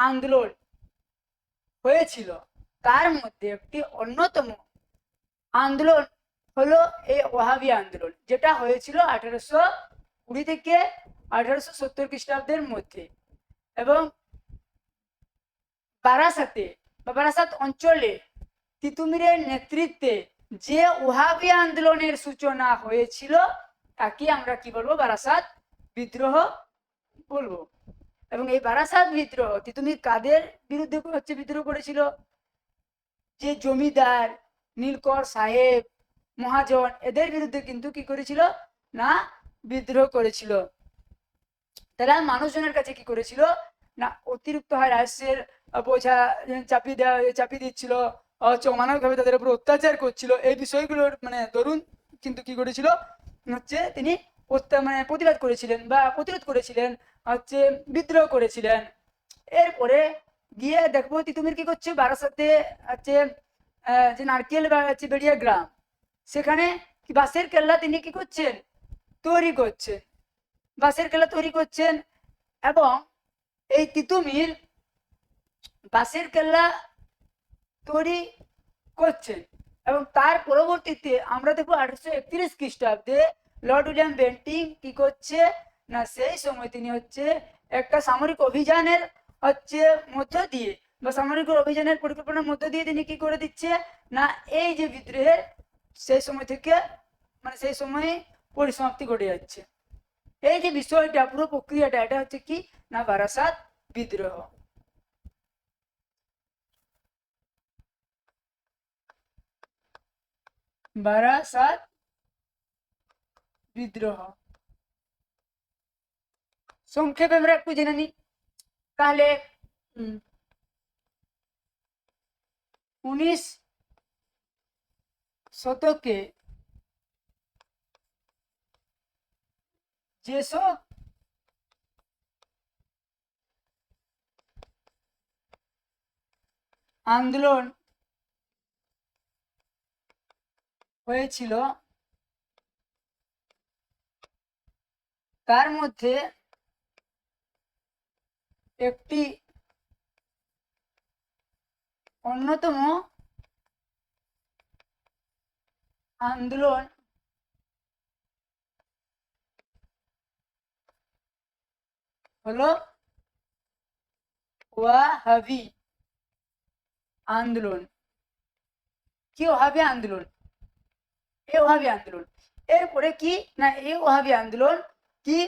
আন্দোলন হয়েছিল তার মধ্যে একটি অন্যতম আন্দোলন হলো এই ওয়াহাবি আন্দোলন, যেটা হয়েছিল 1820 থেকে 1870 খ্রিস্টাব্দের মধ্যে। এবং বারাসাতে বা বারাসাত অঞ্চলে তিতুমিরের নেতৃত্বে যে ওয়াহাবি আন্দোলনের সূচনা হয়েছিল তাকে আমরা কি বলবো বারাসাত বিদ্রোহ বলবো। এবং এই বারাসাত বিদ্রোহ তিতুমির কাদের বিরুদ্ধে বিদ্রোহ করেছিল? যে জমিদার নীলকর সাহেব মহাজন এদের বিরুদ্ধে কিন্তু কি করেছিল না বিদ্রোহ করেছিল। তারা মানুষজনের কাছে কি করেছিল না অতিরিক্ত হারে রাজস্বের বোঝা চাপিয়ে দিচ্ছিল, অমানবিকভাবে তাদের উপর অত্যাচার করছিল। এই বিষয়গুলোর মানে দরুন কিন্তু কি করেছিল হচ্ছে তিনি প্রতিবাদ করেছিলেন বা প্রতিরোধ করেছিলেন, হচ্ছে বিদ্রোহ করেছিলেন। এরপরে গিয়ে দেখবো তিতুমির কি করছে বারাসাতে হচ্ছে যে নারকেল বেড়িয়া গ্রাম, সেখানে কি বাঁশের কেল্লা তিনি কি করছেন তৈরি করছেন, বাঁশের কেল্লা তৈরি করছেন। এবং এই তিতুমির বাঁশের কেল্লা তৈরি করছেন এবং তার পরবর্তীতে আমরা দেখবো 1831 খ্রিস্টাব্দে লর্ড উইলিয়াম বেন্টিং কি করছে না সেই সময় তিনি হচ্ছে একটা সামরিক অভিযানের হচ্ছে মধ্য দিয়ে বা সামরিক অভিযানের পরিকল্পনার মধ্য দিয়ে তিনি কি করে দিচ্ছে না এই যে বিদ্রোহের সেই সময় থেকে মানে সেই সময়ে পরিসমাপ্তি ঘটে যাচ্ছে। এই যে বিষয়টা পুরো প্রক্রিয়াটা এটা হচ্ছে কি না বারাসাত বিদ্রোহ। বারাসাত বিদ্রোহ সংক্ষেপে আমরা একটু জেনে নিই তাহলে। 19 শতকে যেসব আন্দোলন হয়েছিল তার মধ্যে একটি অন্যতম আন্দোলন হলো ওয়াহাবি আন্দোলন। কি ওয়াহাবি আন্দোলন? এই ওয়াহাবি আন্দোলন এরপরে কি না এই ওয়াহাবি আন্দোলন কি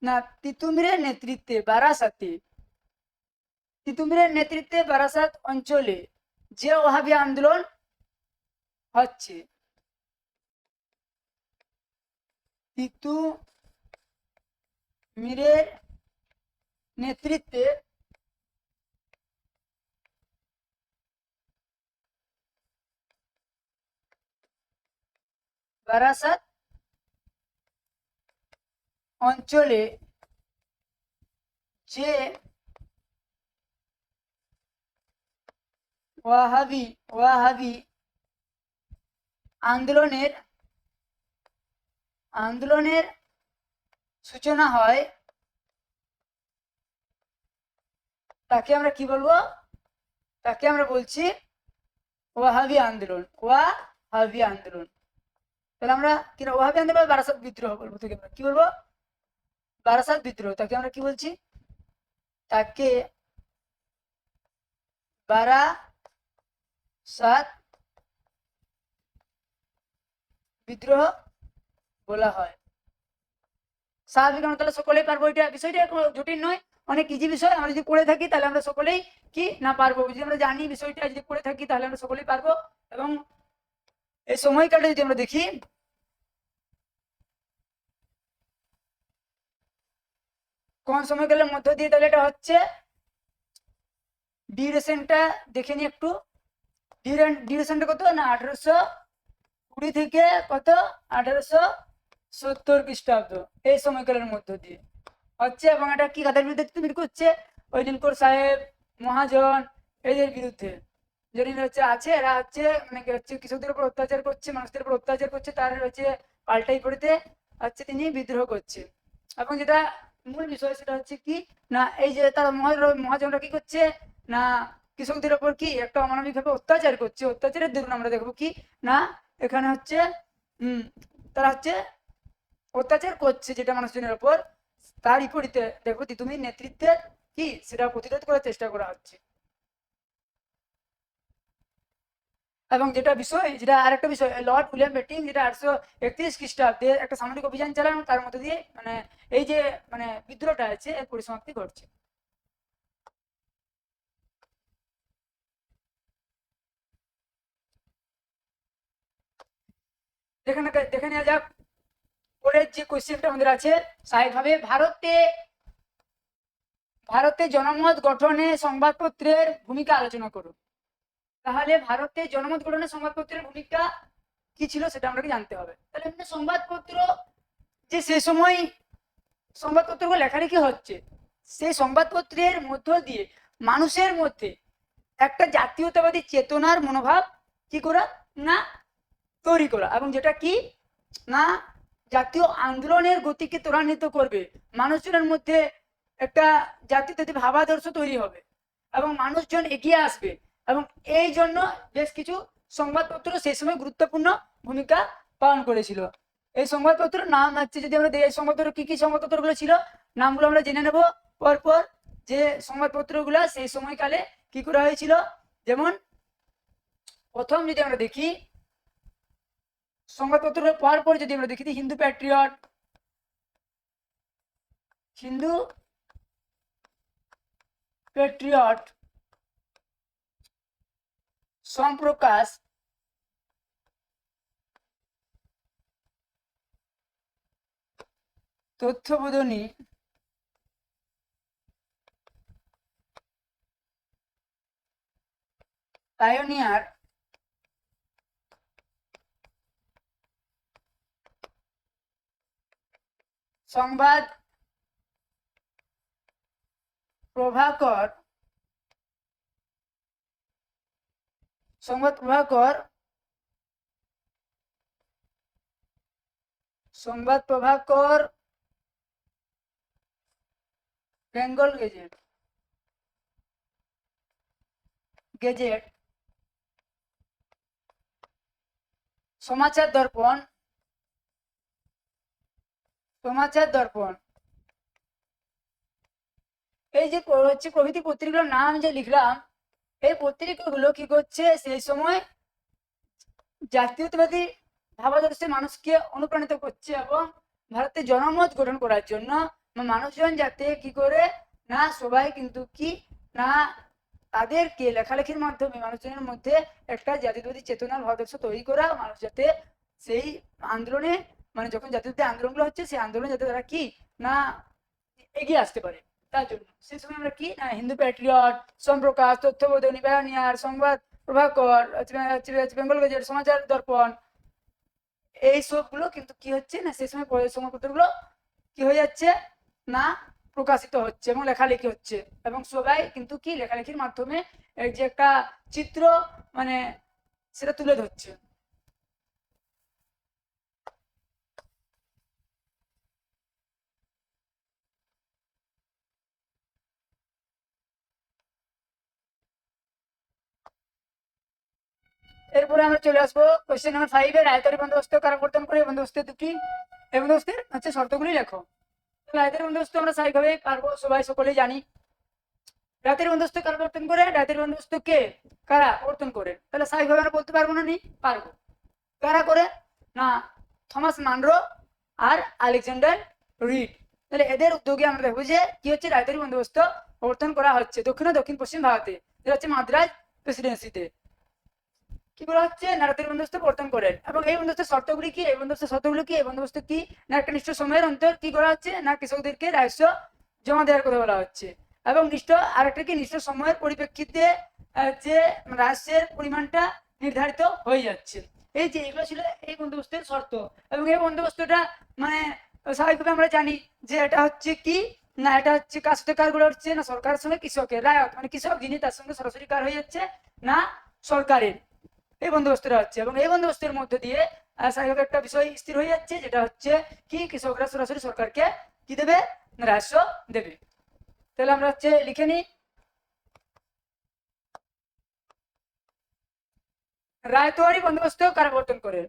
না তিতুমিরের নেতৃত্বে বারাসাত অঞ্চলে যে ওয়াহাবি আন্দোলন হচ্ছে তিতুমিরের নেতৃত্বে বারাসাত অঞ্চলে যে ওয়াহাবি আন্দোলনের সূচনা হয় তাকে আমরা কি বলবো? তাকে আমরা বলছি ওয়াহাবি আন্দোলন। তাহলে আমরা কি ওয়াহাবি আন্দোলন বারাসাত বিদ্রোহ বলবো, থেকে আমরা কি বলবো বারাসাত বিদ্রোহ। তাকে আমরা কি বলছি? তাকে বারাসাত বিদ্রোহ বলা হয়। স্বাভাবিক, আমরা তাহলে সকলেই পারবো, এটা বিষয়টা কোনো জটিল নয়, অনেক ইজি বিষয়। আমরা যদি পড়ে থাকি তাহলে আমরা সকলেই কি না পারবো, যদি আমরা জানি বিষয়টা, যদি পড়ে থাকি তাহলে আমরা সকলেই পারবো। এবং এই সময়কালটা যদি আমরা দেখি, কোন সময়কালের মধ্য দিয়ে, তাহলে এটা হচ্ছে ডিউরেশনটা দেখে নি একটু। ডিউরেশনটা কত না 1820 থেকে কত 1870 খ্রিস্টাব্দ, এই সময়কালের মধ্য দিয়ে হচ্ছে। এবং এটা কি কাদের বিরুদ্ধে তৈরি করছে? ওই লিঙ্কর সাহেব, মহাজন, এদের বিরুদ্ধে যারা হচ্ছে আছে, এরা হচ্ছে মানে কি হচ্ছে কৃষকদের উপর অত্যাচার করছে, মানুষদের উপর অত্যাচার করছে, তার হচ্ছে পাল্টাই পড়তে হচ্ছে তিনি বিদ্রোহ করছে। এবং যেটা মূল বিষয় সেটা হচ্ছে কি না, এই যে তারা মহাজনরা কি করছে না, কৃষকদের উপর কি একটা অমানবিক ভাবে অত্যাচার করছে। অত্যাচারের দরুন আমরা দেখবো কি না, এখানে হচ্ছে তারা হচ্ছে অত্যাচার করছে যেটা মানুষজনের উপর, তার বিপরীতে দেখো তুমি নেতৃত্বের কি সেটা প্রতিরোধ করার চেষ্টা করা হচ্ছে। এবং যেটা বিষয়, যেটা আরেকটা বিষয়, লর্ড উইলিয়াম বেটিং যেটা 1831 খ্রিস্টাব্দে একটা সামরিক অভিযান চালানো, তার মধ্যে দিয়ে মানে এই যে মানে বিদ্রোহটা আছে এর পরিসমাপ্তি ঘটছে। দেখে নেওয়া যাক পরের যে কোশ্চেনটা আমাদের আছে, স্বাভাবিকভাবে ভারতে জনমত গঠনে সংবাদপত্রের ভূমিকা আলোচনা করুন। তাহলে ভারতে জনমত গঠনে সংবাদপত্রের ভূমিকা কি ছিল সেটা আমাকে জানতে হবে। তাহলে সংবাদপত্র, যে সে সময় সংবাদপত্রগুলো লেখালেখি হচ্ছে, সেই সংবাদপত্রের মধ্য দিয়ে মানুষের মধ্যে একটা জাতীয়তাবাদী চেতনার মনোভাব কি করা না তৈরি করা, এবং যেটা কি না জাতীয় আন্দোলনের গতিকে ত্বরান্বিত করবে, মানুষজনের মধ্যে একটা জাতীয়তাবাদী ভাবাদর্শ তৈরি হবে এবং মানুষজন এগিয়ে আসবে। এবং এই জন্য বেশ কিছু সংবাদপত্র সেই সময় গুরুত্বপূর্ণ ভূমিকা পালন করেছিল। এই সংবাদপত্র নাম হচ্ছে, যদি আমরা এই সংবাদপত্র কি কি সংবাদপত্রগুলো ছিল নামগুলো আমরা জেনে নেব পরপর, যে সংবাদপত্রগুলো সেই সময়কালে কি করা হয়েছিল। যেমন প্রথম যদি আমরা দেখি সংবাদপত্র পর যদি আমরা দেখি, Hindu Patriot, Hindu Patriot, Samprakash, Tattwabodhini, Pioneer, Sambad Prabhakar, Sambad Prabhakar, Sambad Prabhakar, Bengal gazette, gazette, Samachar Darpan, Samachar দর্পণ, এই যে হচ্ছে প্রভৃতি পত্রিকাগুলোর নাম যে লিখলাম, এই পত্রিকাগুলো কি করছে সেই সময় জাতীয়তাবাদী ভাবাদর্শে মানুষকে অনুপ্রাণিত করছে এবং ভারতের জনমত গঠন করার জন্য মানুষজন যাতে কি করে না সবাই কিন্তু কি না তাদেরকে লেখালেখির মাধ্যমে মানুষজনের মধ্যে একটা জাতীয়তাবাদী চেতনার ভাবাদর্শ তৈরি করা, মানুষ যাতে সেই আন্দোলনে মানে যখন জাতীয়তাবাদী আন্দোলনগুলো হচ্ছে সেই আন্দোলনে যাতে তারা কি না এগিয়ে আসতে পারে, তার জন্য সেই সময় আমরা কি না Hindu Patriot, Samprakash, Tattwabodhini, Pioneer, Sambad Prabhakar, Bengal gazette, Samachar দর্পণ, এই সবগুলো কিন্তু কি হচ্ছে না সেই সময় সংবাদপত্রগুলো কি হয়ে যাচ্ছে না প্রকাশিত হচ্ছে এবং লেখালেখি হচ্ছে, এবং সবাই কিন্তু কি লেখালেখির মাধ্যমে এই যে একটা চিত্র মানে সেটা তুলে ধরছে। এরপরে আমরা চলে আসবো কোশ্চেন নাম্বার 5 এর আয়তনের বন্দোবস্ত কারা প্রবর্তন করে, বন্দোবস্তের দুটি এই বন্দোবস্তের হচ্ছে শর্তগুলি লেখো। আয়তনের বন্দোবস্ত আমরা স্বাভাবিকভাবে পারবো, সবাই সকলেই জানি। রাতের বন্দোবস্ত কারা প্রবর্তন করে, রাতের বন্দোবস্ত কে কারা প্রবর্তন করে, তাহলে স্বাভাবিকভাবে আমরা বলতে পারবো না নি পারবো। কারা করে না থমাস মানরো আর আলেকজান্ডার রিড। তাহলে এদের উদ্যোগে আমরা দেখবো যে কি হচ্ছে, রায়তরি বন্দোবস্ত প্রবর্তন করা হচ্ছে দক্ষিণ ও দক্ষিণ পশ্চিম ভারতে, যেটা হচ্ছে মাদ্রাজ প্রেসিডেন্সিতে। কি করা হচ্ছে না, রায়তরি বন্দোবস্ত প্রবর্তন করেন। এবং এই বন্দোবস্তের শর্তগুলি কি, এই বন্দোবস্তের শর্তগুলি কি, এই বন্দোবস্ত কি না, একটা নির্দিষ্ট সময়ের অন্তর কি করা হচ্ছে না, কৃষকদেরকে রাজস্ব জমা দেওয়ার কথা বলা হচ্ছে। এবং আরেকটা কি, নির্দিষ্ট সময়ের পরিপ্রেক্ষিতে যে রাজস্বের পরিমাণটা নির্ধারিত হয়ে যাচ্ছে। এই যে এগুলো ছিল এই বন্দোবস্তের শর্ত। এবং এই বন্দোবস্তটা মানে স্বাভাবিকভাবে আমরা জানি যে এটা হচ্ছে কি না, এটা হচ্ছে কার সাথে কার গড়ে উঠছে না, সরকারের সঙ্গে কৃষকের, রায়ত মানে কৃষক যিনি তার সঙ্গে সরাসরি কার হয়ে যাচ্ছে না, সরকারের এই বন্দোবস্তটা হচ্ছে। এবং এই বন্দোবস্তের মধ্যে দিয়ে স্বাভাবিক একটা বিষয় স্থির হয়ে যাচ্ছে, যেটা হচ্ছে কি, কৃষকরা সরাসরি সরকারকে কি দেবে না, রাজস্ব দেবে। তাহলে আমরা হচ্ছে লিখে নিই, রায়তওয়ারি বন্দোবস্ত কারা প্রবর্তন করে?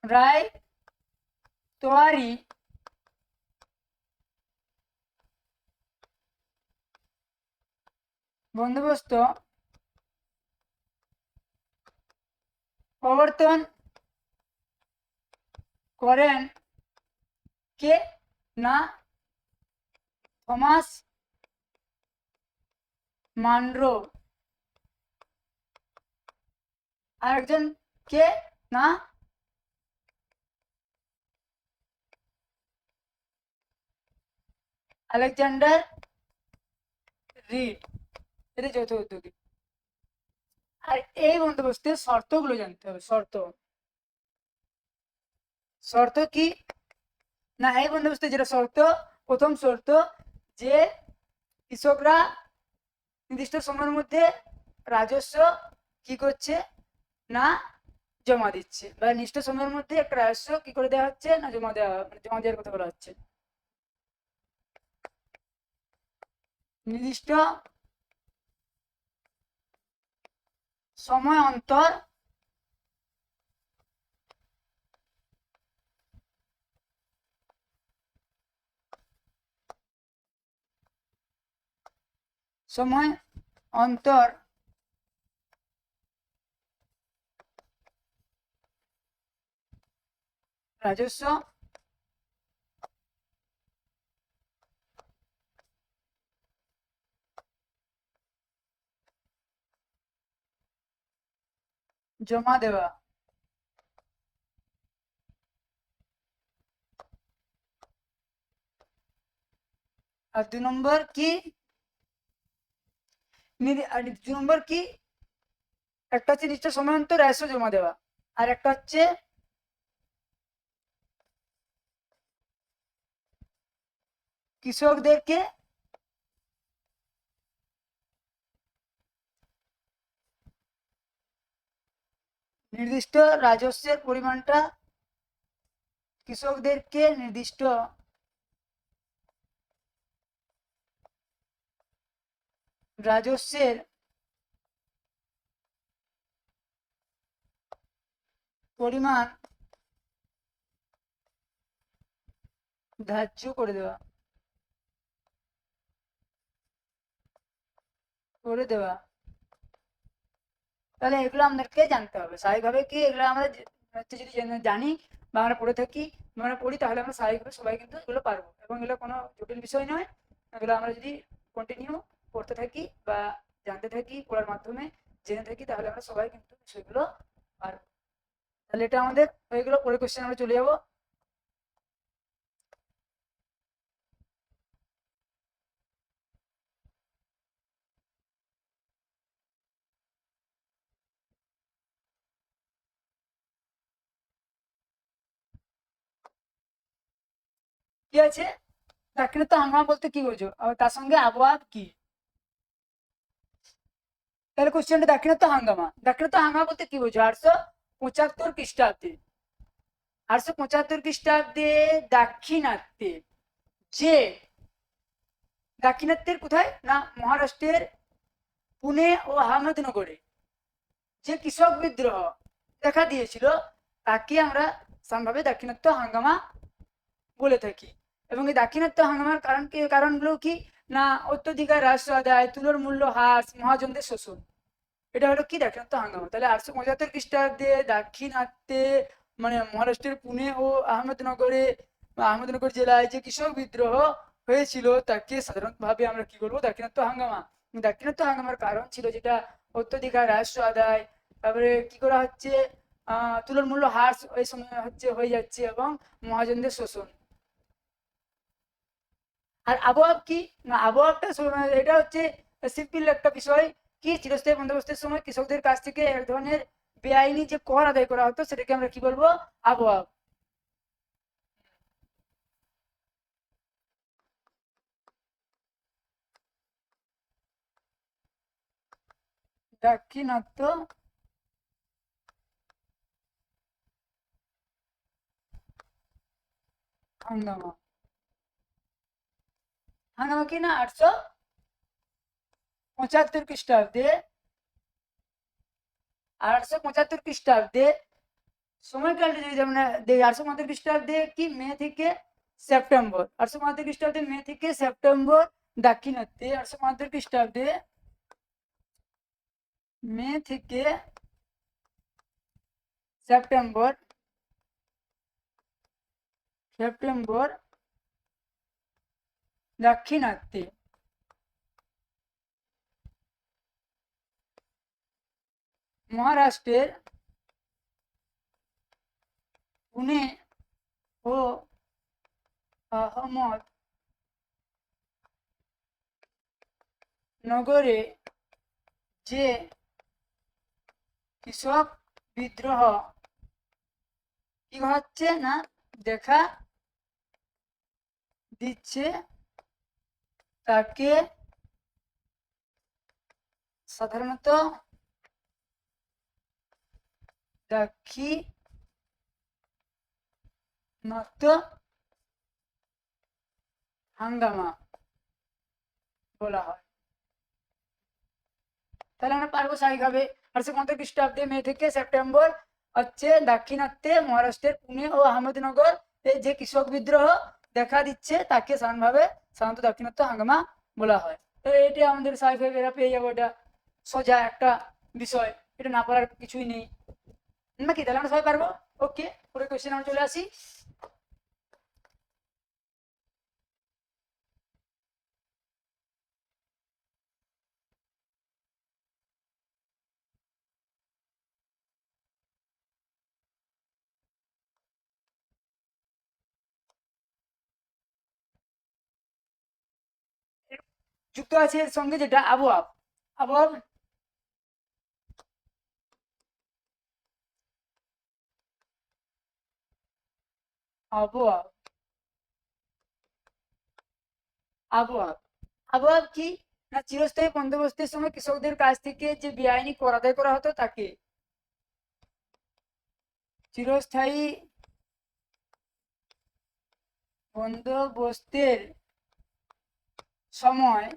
রায়তওয়ারি বন্দোবস্ত প্রবর্তন করেন কে না, থমাস মানরো। আরেকজন কে না, আলেকজান্ডার রিড, এটা যৌথ উদ্যোগী। আর এই বন্দোবস্তের শর্তগুলো জানতে হবে। শর্ত কি না, এই বন্দোবস্তের যেটা শর্ত, প্রথম শর্ত যে কৃষকরা নির্দিষ্ট সময়ের মধ্যে রাজস্ব কি করছে না, জমা দিচ্ছে, বা নির্দিষ্ট সময়ের মধ্যে একটা রাজস্ব কি করে দেওয়া হচ্ছে না, জমা দেওয়া, মানে জমা দেওয়ার কথা বলা হচ্ছে। নির্দিষ্ট সময় অন্তর সময় অন্তর রাজস্ব জমা দেওয়া। আর 2 নম্বর কি, আর 2 নম্বর কি, একটা হচ্ছে নির্দিষ্ট সময় অন্তর রাজস্ব জমা দেওয়া, আর একটা হচ্ছে কৃষকদেরকে নির্দিষ্ট রাজস্বের পরিমাণটা, কৃষকদেরকে নির্দিষ্ট রাজস্বের পরিমাণ ধার্য করে দেওয়া, তাহলে এগুলো আমাদেরকে জানতে হবে স্বাভাবিকভাবে। কি এগুলো আমরা হচ্ছে যদি জানি বা আমরা পড়ে থাকি বা আমরা পড়ি, তাহলে আমরা স্বাভাবিকভাবে সবাই কিন্তু এগুলো পারবো। এবং এগুলো কোনো জটিল বিষয় নয়। এগুলো আমরা যদি কন্টিনিউ পড়তে থাকি বা জানতে থাকি, পড়ার মাধ্যমে জেনে থাকি, তাহলে আমরা সবাই কিন্তু বিষয়গুলো পারবো। তাহলে এটা আমাদের হয়ে গেলো। পরের কোশ্চেন আমরা চলে যাবো। কি আছে, দাক্ষিণাত্য হাঙ্গামা বলতে কি বোঝো, আর তার সঙ্গে আবহাওয়া কি? তাহলে কোশ্চেনটা, দাক্ষিণাত্য হাঙ্গামা বলতে কি বোঝো? 875 খ্রিস্টাব্দে, 875 খ্রিস্টাব্দে দাক্ষিণাত্যে, যে দাক্ষিণাত্যের কোথায় না, মহারাষ্ট্রের পুনে ও আহমেদনগরে যে কৃষক বিদ্রোহ দেখা দিয়েছিল, তাকে আমরা সামভাবে দাক্ষিণাত্য হাঙ্গামা বলে থাকি। এবং এই দাক্ষিণাত্য হাঙ্গামার কারণগুলো কি না, অত্যধিক হ্রাস আদায়, তুলোর মূল্য হ্রাস, মহাজনদের শোষণ, এটা হলো কি দাক্ষিণাত্য হাঙ্গামা। তাহলে 875 খ্রিস্টাব্দে দাক্ষিণাত্যে মানে মহারাষ্ট্রের পুনে ও আহমেদনগরে আহমেদনগর জেলায় যে কৃষক বিদ্রোহ হয়েছিল তাকে সাধারণভাবে আমরা কি বলবো, দাক্ষিণাত্য হাঙ্গামা। দাক্ষিণাত্য হাঙ্গামার কারণ ছিল যেটা অত্যধিক রাজস্ব আদায়, তারপরে কি করা হচ্ছে, তুলনামূল্য হ্রাস ওই সময় হচ্ছে হয়ে যাচ্ছে, এবং মহাজনদের শোষণ। আর আবহাওয়া কি না, আবহাওয়াটা এটা হচ্ছে সিম্পল একটা বিষয়, কি চিরস্থায়ী বন্দোবস্তের সময় কৃষকদের কাছ থেকে এক ধরনের বেআইনি যে কর আদায় করা হতো সেটাকে আমরা কি বলবো, আবহাওয়া। দাক্ষিণাত্য হাঙ্গামা। হাঙ্গামা কি না 875 খ্রিস্টাব্দে, 875 খ্রিস্টাব্দে সময়কালটা যদি আমরা দেখি, 875 খ্রিস্টাব্দে কি মে থেকে সেপ্টেম্বর, 875 খ্রিস্টাব্দে মে থেকে সেপ্টেম্বর দাক্ষিণাত্যে, 875 খ্রিস্টাব্দে মে থেকে সেপ্টেম্বর, সেপ্টেম্বর দাক্ষিণাত্যে। মহারাষ্ট্রের পুনে ও আহমদ নগরে যে কৃষক বিদ্রোহ কি হচ্ছে না দেখা দিচ্ছে তাকে সাধারণত দাক্ষিণাত্য হাঙ্গামা বলা হয়। তাহলে আমরা পারবো স্বাভাবিকভাবে 875 খ্রিস্টাব্দে মে থেকে সেপ্টেম্বর হচ্ছে দাক্ষিণাত্যে মহারাষ্ট্রের পুনে ও আহমেদনগর এই যে কৃষক বিদ্রোহ দেখা দিচ্ছে তাকে সাধারণত দাক্ষিণাত্য হাঙ্গামা বলা হয়। তো এটা আমাদের স্বাভাবিকভাবে এরা পেয়ে যাবো, এটা সোজা একটা বিষয়, এটা না পারার কিছুই নেই নাকি, তাহলে আমরা সবাই পারবো। ওকে, পুরো কোশ্চেন আমরা চলে আসি। যুক্ত আছে এর সঙ্গে যেটা আবহাওয়া। আবহাওয়া আবহাওয়া আবহাওয়া আবহাওয়া কি না, চিরস্থায়ী বন্দোবস্তের সময় কৃষকদের কাছ থেকে যে বেআইনি কর আদায় করা হতো তাকে চিরস্থায়ী বন্দোবস্তের সময়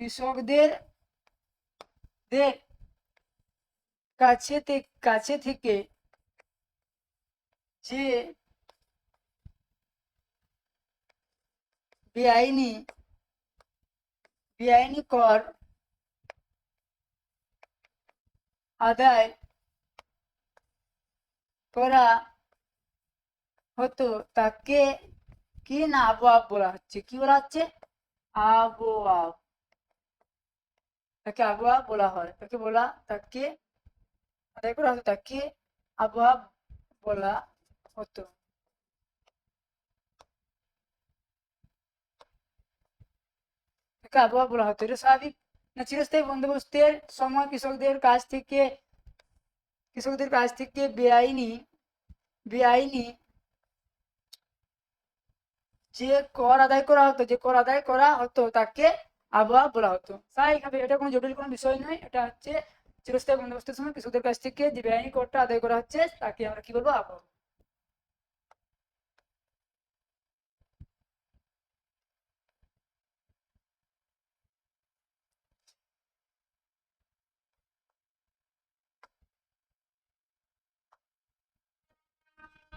কৃষকদের দের কাছে থেকে যে বেআইনি বেআইনি কর আদায় করা হতো তাকে কি না আবহাওয়া বলা হচ্ছে, কি বলা হচ্ছে, আবহাওয়া। তাকে আবহাওয়া বলা হয়, তাকে আদায় করা হতো তাকে আবহাওয়া বলা হতো। তাকে আবহাওয়া বলা হতো, এটা স্বাভাবিক না। চিরস্থায়ী বন্দোবস্তের সময় কৃষকদের কাছ থেকে বেআইনি বেআইনি যে কর আদায় করা হতো তাকে আবহাওয়া বলা হতো। স্বাভাবিকভাবে এটা কোনো জটিল কোনো বিষয় নয়, এটা হচ্ছে চিরস্থায়ী বন্দোবস্তের সময় কৃষকদের কাছ থেকে যে বেআইনি করটা আদায় করা হচ্ছে তাকে আমরা কি বলবো, আবহাওয়া।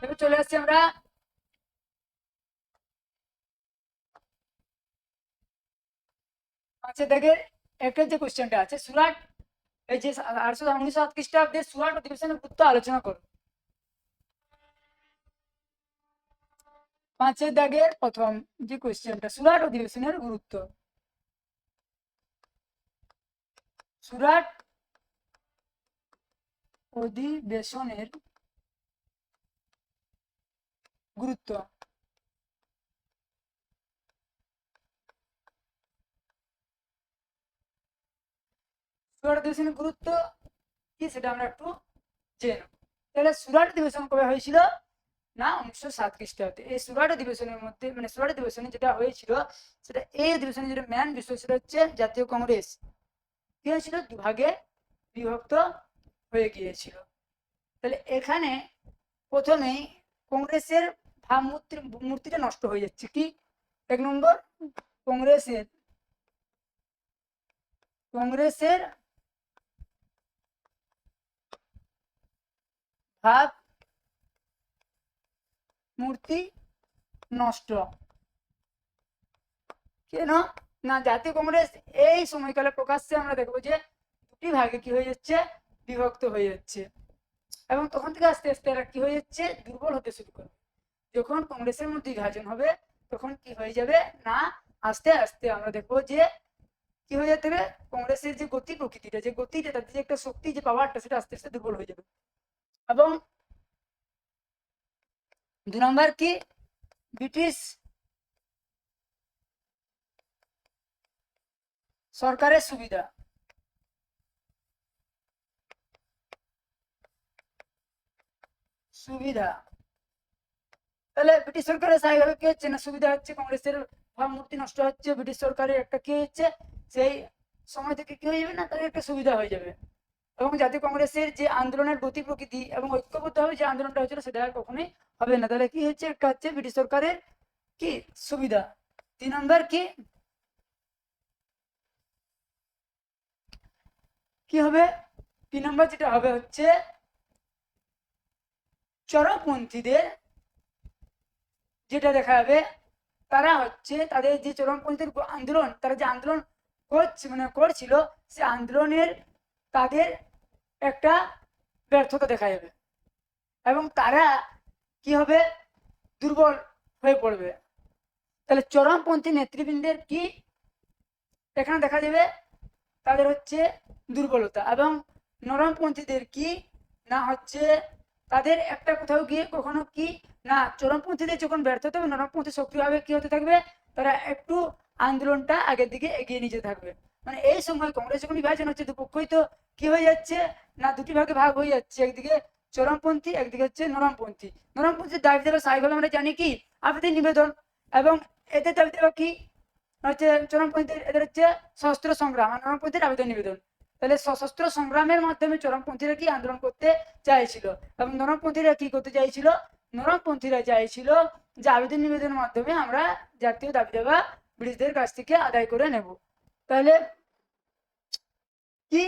এবার চলে আসছি আমরা আচ্ছা দেখে একটা যে কোশ্চেনটা আছে সুরাট, এই যে 1907 খ্রিস্টাব্দে সুরাট অধিবেশনের গুরুত্ব আলোচনা করো। 5 দাগের প্রথম যে কোশ্চেনটা, সুরাট অধিবেশনের গুরুত্ব। সুরাট অধিবেশনের গুরুত্ব। সুরাট অধিবেশনের গুরুত্ব কি সেটা আমরা একটু জেনে নেব। তাহলে সুরাট অধিবেশন কবে হয়েছিল না 1907 খ্রিস্টাব্দে। এই সুরাট অধিবেশনের মধ্যে মানে সুরাট অধিবেশনে যেটা হয়েছিল সেটা, এই অধিবেশনে যেটা মেন বিষয় সেটা হচ্ছে জাতীয় কংগ্রেস কি হয়েছিল, দুভাগে বিভক্ত হয়ে গিয়েছিল। তাহলে এখানে প্রথমেই কংগ্রেসের মূর্তিটা নষ্ট হয়ে যাচ্ছে। কি 1 নম্বর, কংগ্রেসের কংগ্রেসের ভাব মূর্তি নষ্ট। কেন না জাতীয় কংগ্রেস এই সময়কালে প্রকাশ্যে আমরা দেখবো যে দুটি ভাগে কি হয়ে যাচ্ছে, বিভক্ত হয়ে যাচ্ছে। এবং তখন থেকে আস্তে আস্তে এরা কি হয়ে যাচ্ছে, দুর্বল হতে শুরু করবে। যখন কংগ্রেসের মধ্যে বিভাজন হবে তখন কি হয়ে যাবে না, আস্তে আস্তে আমরা দেখবো যে কি হয়ে যেতে হবে, কংগ্রেসের যে গতি প্রকৃতিটা, যে গতিটা, তাদের যে একটা শক্তি, যে পাওয়ারটা, সেটা আস্তে আস্তে দুর্বল হয়ে যাবে। এবং 2 নম্বর কি, ব্রিটিশ সরকারের সুবিধা। তাহলে ব্রিটিশ সরকারের স্বাভাবিকভাবে কি হচ্ছে না, সুবিধা হচ্ছে, কংগ্রেসের ভাবমূর্তি নষ্ট হচ্ছে, ব্রিটিশ সরকারের একটা কি হচ্ছে, সেই সময় থেকে কি হয়ে যাবে না, তাদের একটা সুবিধা হয়ে যাবে। এবং জাতীয় কংগ্রেসের যে আন্দোলনের গতি প্রকৃতি এবং ঐক্যবদ্ধভাবে যে আন্দোলনটা হয়েছিল সেটা আর কখনোই হবে না। তাহলে কি হচ্ছে, একটা হচ্ছে ব্রিটিশ সরকারের কি সুবিধা। 3 নম্বর কি হবে, 3 নম্বর যেটা হবে হচ্ছে চরমপন্থীদের যেটা দেখা যাবে, তারা হচ্ছে তাদের যে চরমপন্থীদের আন্দোলন, তারা যে আন্দোলন করছে মানে করছিল, সে আন্দোলনের তাদের একটা ব্যর্থতা দেখা যাবে এবং তারা কি হবে, দুর্বল হয়ে পড়বে। তাহলে চরমপন্থী নেতৃবৃন্দের কি এখানে দেখা যাবে, তাদের হচ্ছে দুর্বলতা। এবং নরমপন্থীদের কি না হচ্ছে, তাদের একটা কোথাও গিয়ে কখনো কি না, চরমপন্থীদের যখন ব্যর্থতা হবে, নরমপন্থী সক্রিয়ভাবে কি হতে থাকবে, তারা একটু আন্দোলনটা আগের দিকে এগিয়ে নিতে থাকবে। মানে এই সময় কংগ্রেস যখন বিভাজন হচ্ছে, দুপক্ষই তো কি হয়ে যাচ্ছে না, দুটি ভাগে ভাগ হয়ে যাচ্ছে, একদিকে চরমপন্থী, একদিকে হচ্ছে নরমপন্থী। নরমপন্থীর দাবি দেওয়া সাইকেল আমরা জানি কি, আবেদন নিবেদন। এবং এদের দাবি দেওয়া কি হচ্ছে, চরমপন্থীদের এদের হচ্ছে সশস্ত্র সংগ্রাম, আর নরমপন্থীর আবেদন নিবেদন। তাহলে সশস্ত্র সংগ্রামের মাধ্যমে চরমপন্থীরা কি আন্দোলন করতে চাইছিল, এবং নরমপন্থীরা কি করতে চাইছিল, নরমপন্থীরা চাইছিল যে আবেদন নিবেদনের মাধ্যমে আমরা জাতীয় দাবি দাবা ব্রিটিশদের কাছ থেকে আদায় করে নেব। তাহলে কি,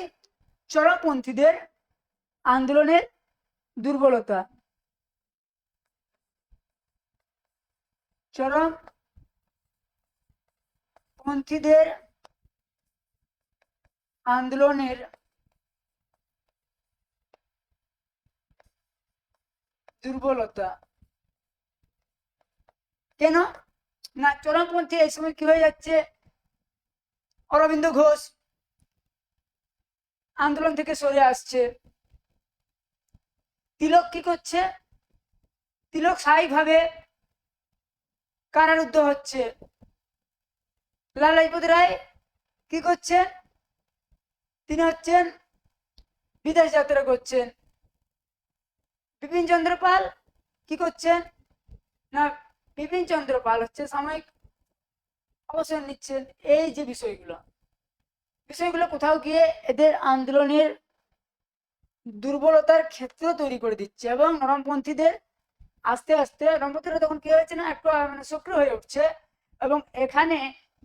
চরমপন্থীদের আন্দোলনের দুর্বলতা, চরমপন্থীদের আন্দোলনের দুর্বলতা। কেন না, চরমপন্থী এই সময় কি হয়ে যাচ্ছে, অরবিন্দ ঘোষ আন্দোলন থেকে সরে আসছে, তিলক কি করছে, তিলক স্বাভাবিকভাবে কারারুদ্ধ হচ্ছে, লালা লাজপত রায় কি করছেন, তিনি হচ্ছেন বিদেশ যাত্রা করছেন, বিপিন চন্দ্র পাল কি করছেন না, বিপিন চন্দ্র পাল হচ্ছে সাময়িক অবসর নিচ্ছেন। এই যে বিষয়গুলো কোথাও গিয়ে এদের আন্দোলনের দুর্বলতার ক্ষেত্র তৈরি করে দিচ্ছে। এবং নরমপন্থীদের আস্তে আস্তে নরমপন্থীরা তখন কি হয়েছে না, একটু মানে সক্রিয় হয়ে উঠছে। এবং এখানে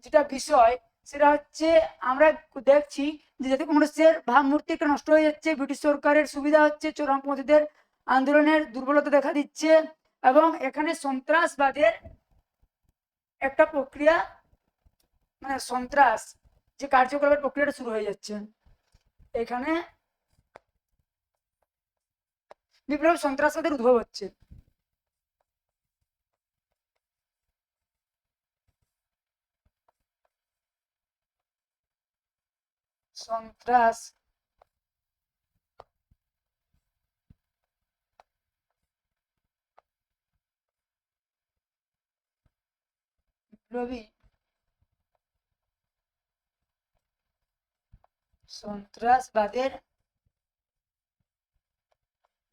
যেটা বিষয় সেটা হচ্ছে, আমরা দেখছি যে জাতীয় কংগ্রেসের ভাবমূর্তি একটা নষ্ট হয়ে যাচ্ছে, ব্রিটিশ সরকারের সুবিধা হচ্ছে, চরমপন্থীদের আন্দোলনের দুর্বলতা দেখা দিচ্ছে, এবং এখানে সন্ত্রাসবাদের একটা প্রক্রিয়া, মানে সন্ত্রাস যে কার্যকলাপের প্রক্রিয়াটা শুরু হয়ে যাচ্ছে। এখানে বিপ্লব সন্ত্রাসবাদের উদ্ভব হচ্ছে। সন্ত্রাস বিপ্লবী সন্ত্রাসবাদের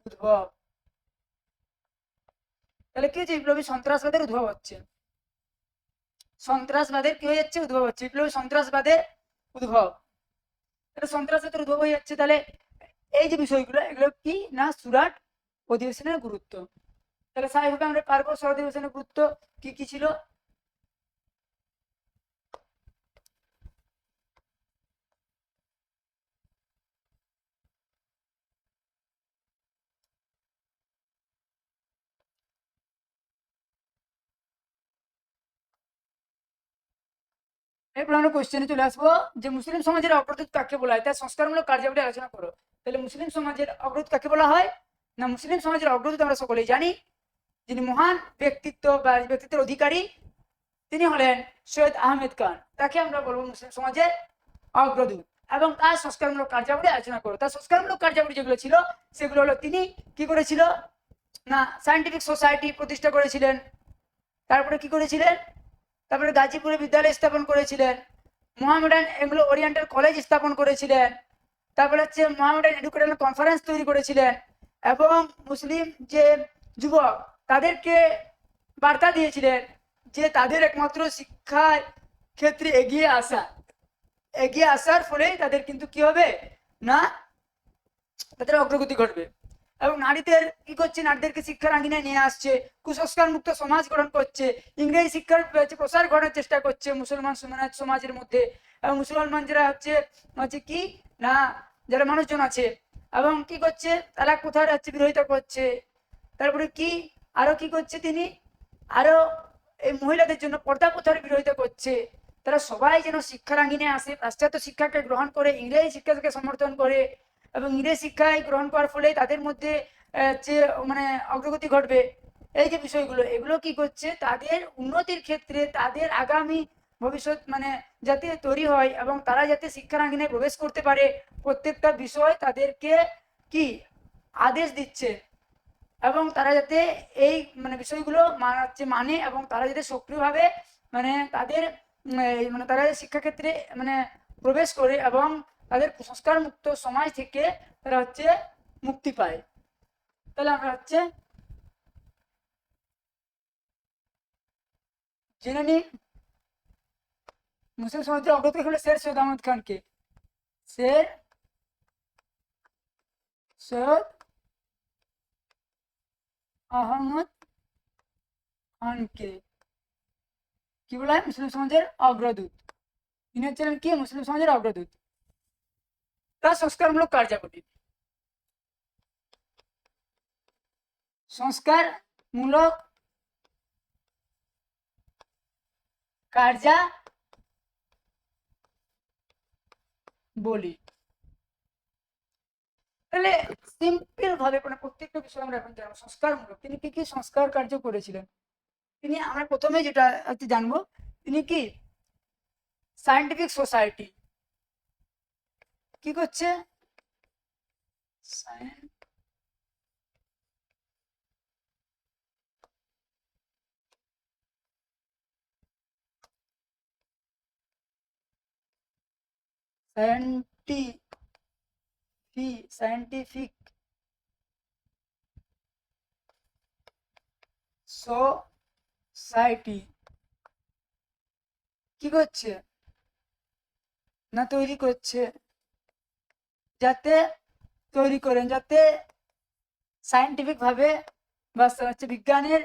উদ্ভব। তাহলে কি হচ্ছে, বিপ্লবী সন্ত্রাসবাদের উদ্ভব হচ্ছে, সন্ত্রাসবাদের কি হয়ে যাচ্ছে, উদ্ভব হচ্ছে, বিপ্লবী সন্ত্রাসবাদের উদ্ভব। তাহলে সন্ত্রাসবাদের উদ্ভব হয়ে যাচ্ছে। তাহলে এই যে বিষয়গুলো, এগুলো কি না, সুরাট অধিবেশনের গুরুত্ব। তাহলে স্বাভাবিকভাবে আমরা পারবো সুরাট অধিবেশনের গুরুত্ব কি কি ছিল। এরপর আমরা কোশ্চেনে চলে আসবো যে মুসলিম সমাজের অগ্রদূত কাকে বলা হয়, তার সংস্কারমূলক কার্যাবলী আলোচনা করো। তাহলে মুসলিম সমাজের অগ্রদূত কাকে বলা হয় না, মুসলিম সমাজের অগ্রদূত আমরা সকলেই জানি, যিনি মহান ব্যক্তিত্ব বা ব্যক্তিত্বের অধিকারী, তিনি হলেন সৈয়দ আহমেদ খান। তাকে আমরা বলবো মুসলিম সমাজের অগ্রদূত। এবং তার সংস্কারমূলক কার্যাবলী আলোচনা করো। তার সংস্কারমূলক কার্যাবলী যেগুলো ছিল সেগুলো হলো, তিনি কি করেছিল না, সায়েন্টিফিক সোসাইটি প্রতিষ্ঠা করেছিলেন। তারপরে কি করেছিলেন, তারপরে গাজীপুরে বিদ্যালয় স্থাপন করেছিলেন, মোহামেডান এঙ্গলো ওরিয়েন্টাল কলেজ স্থাপন করেছিলেন, তারপরে হচ্ছে মোহামেডান এডুকেশনাল কনফারেন্স তৈরি করেছিলেন, এবং মুসলিম যে যুবক তাদেরকে বার্তা দিয়েছিলেন যে তাদের একমাত্র শিক্ষার ক্ষেত্রে এগিয়ে আসার ফলে তাদের কিন্তু কি হবে না, তাদের অগ্রগতি ঘটবে। এবং নারীদের কি করছে, নারীদেরকে শিক্ষার আঙিনায় নিয়ে আসছে, কুসংস্কার মুক্ত সমাজ গঠন করছে, ইংরেজি শিক্ষার প্রসার ঘটানোর চেষ্টা করছে মুসলমান সমাজের মধ্যে। এবং মুসলমান যারা হচ্ছে হচ্ছে কি না, যারা মানুষজন আছে, এবং কি করছে, তালাক প্রথার হচ্ছে বিরোধিতা করছে। তারপরে কি আরো কি করছে তিনি, আরো এই মহিলাদের জন্য পর্দা প্রথার বিরোধিতা করছে। তারা সবাই যেন শিক্ষার আঙিনে আসে, পাশ্চাত্য শিক্ষাকে গ্রহণ করে, ইংরেজি শিক্ষাকে সমর্থন করে, এবং ইংরেজি শিক্ষায় গ্রহণ করার ফলে তাদের মধ্যে যে মানে অগ্রগতি ঘটবে। এই যে বিষয়গুলো, এগুলো কি করছে, তাদের উন্নতির ক্ষেত্রে, তাদের আগামী ভবিষ্যৎ মানে যাতে তৈরি হয় এবং তারা যাতে শিক্ষার আঙিনায় প্রবেশ করতে পারে, প্রত্যেকটা বিষয় তাদেরকে কি আদেশ দিচ্ছে, এবং তারা যাতে এই মানে বিষয়গুলো মানে এবং তারা যাতে সক্রিয়ভাবে মানে তাদের মানে তারা শিক্ষাক্ষেত্রে মানে প্রবেশ করে এবং তাদের কুসংস্কার মুক্ত সমাজ থেকে তারা হচ্ছে মুক্তি পায়। তাহলে আমরা হচ্ছে জেনে নিই মুসলিম সমাজের অগ্রগতি হলো শের সৈয়দ আহমদ খানকে। শের সৈয়দ আহমদ খানকে কি বলা হয়, মুসলিম সমাজের অগ্রদূত। তিনি হচ্ছিলেন কি, মুসলিম সমাজের অগ্রদূত। তার সংস্কারমূলক কার্যাবলী, সংস্কারমূলক কার্যাবলী। তাহলে সিম্পল ভাবে মানে প্রত্যেকটা বিষয় আমরা এখন জানবো সংস্কারমূলক, তিনি কি কি সংস্কার কার্য করেছিলেন। তিনি আমরা প্রথমে যেটা একটু জানবো, তিনি কি সায়েন্টিফিক সোসাইটি কি করছে, সায়েন্টিফিক সোসাইটি কি করছে না, তৈরি করছে, যাতে তৈরি করেন যাতে সায়েন্টিফিক ভাবে বা হচ্ছে বিজ্ঞানের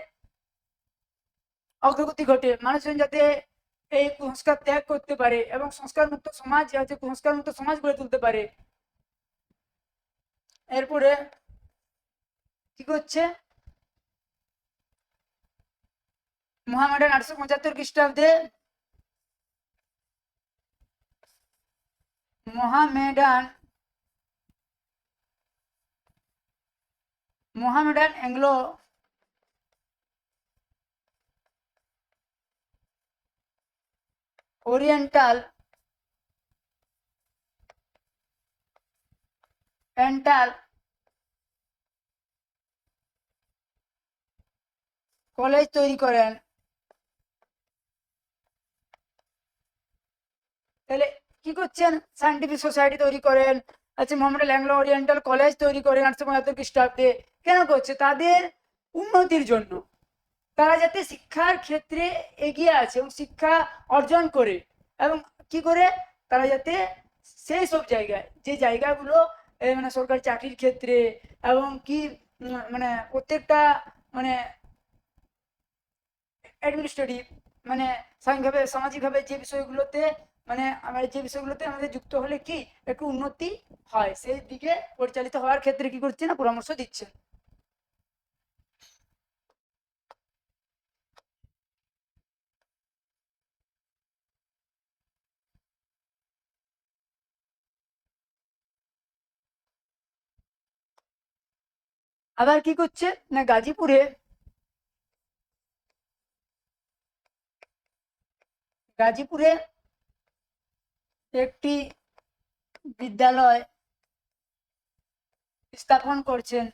অগ্রগতি ঘটে, মানুষজন যাতে এই কুসংস্কার ত্যাগ করতে পারে এবং সংস্কার মুক্ত সমাজ হচ্ছে কুসংস্কার মুক্ত সমাজ গড়ে তুলতে পারে। এরপরে কি করছে, মোহামেডান 875 খ্রিস্টাব্দে মোহামেডান অ্যাংলো ওরিয়েন্টাল কলেজ তৈরি করেন। তাহলে কি করছেন? সায়েন্টিফিক সোসাইটি তৈরি করেন। আচ্ছা, মোহামেডান অ্যাংলো ওরিয়েন্টাল কলেজ তৈরি করেন 875 খ্রিস্টাব্দে। কেন করছে? তাদের উন্নতির জন্য, তারা যাতে শিক্ষার ক্ষেত্রে এগিয়ে আছে এবং শিক্ষা অর্জন করে, এবং কি করে তারা যাতে সেই সব জায়গায়, যে জায়গাগুলো মানে সরকারি চাকরির ক্ষেত্রে এবং কি মানে প্রত্যেকটা মানে অ্যাডমিনিস্ট্রেটিভ মানে সামাজিকভাবে যে বিষয়গুলোতে মানে আমাদের যুক্ত হলে কি একটু উন্নতি হয়, সেই দিকে পরিচালিত হওয়ার ক্ষেত্রে কি করছে না পরামর্শ দিচ্ছে। আবার কি করছে না গাজীপুরে একটি বিদ্যালয় স্থাপন করছেন।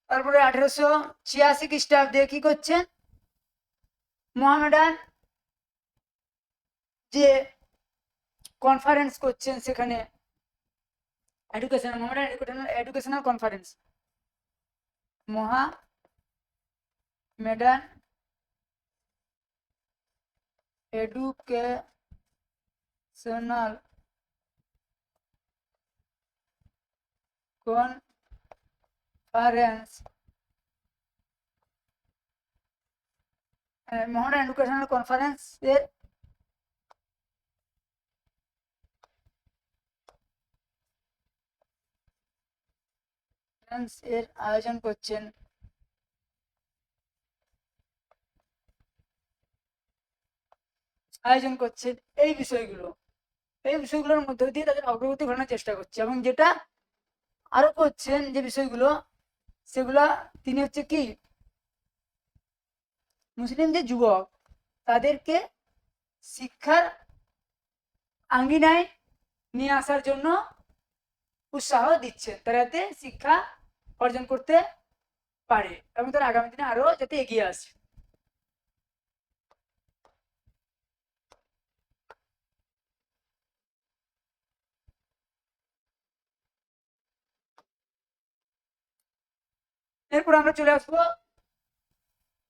তারপরে 1886 খ্রিস্টাব্দে কি করছেন? মোহামেডান যে কনফারেন্স করছেন, সেখানে educational conference, Mohammedan educational conference, Mohammedan educational conference এর আয়োজন করছেন। এই বিষয়গুলোর মধ্যে দিয়ে তাদের অগ্রগতি ঘটানোর চেষ্টা করছে, এবং যেটা আরো করছেন যে বিষয়গুলো, সেগুলা তিনি হচ্ছে কি মুসলিম যে যুবক তাদেরকে শিক্ষার আঙ্গিনায় নিয়ে আসার জন্য উৎসাহ দিচ্ছে, তারা যাতে শিক্ষা অর্জন করতে পারে এবং তারা আগামী দিনে আরো যাতে এগিয়ে আসে। এরপর আমরা চলে আসবো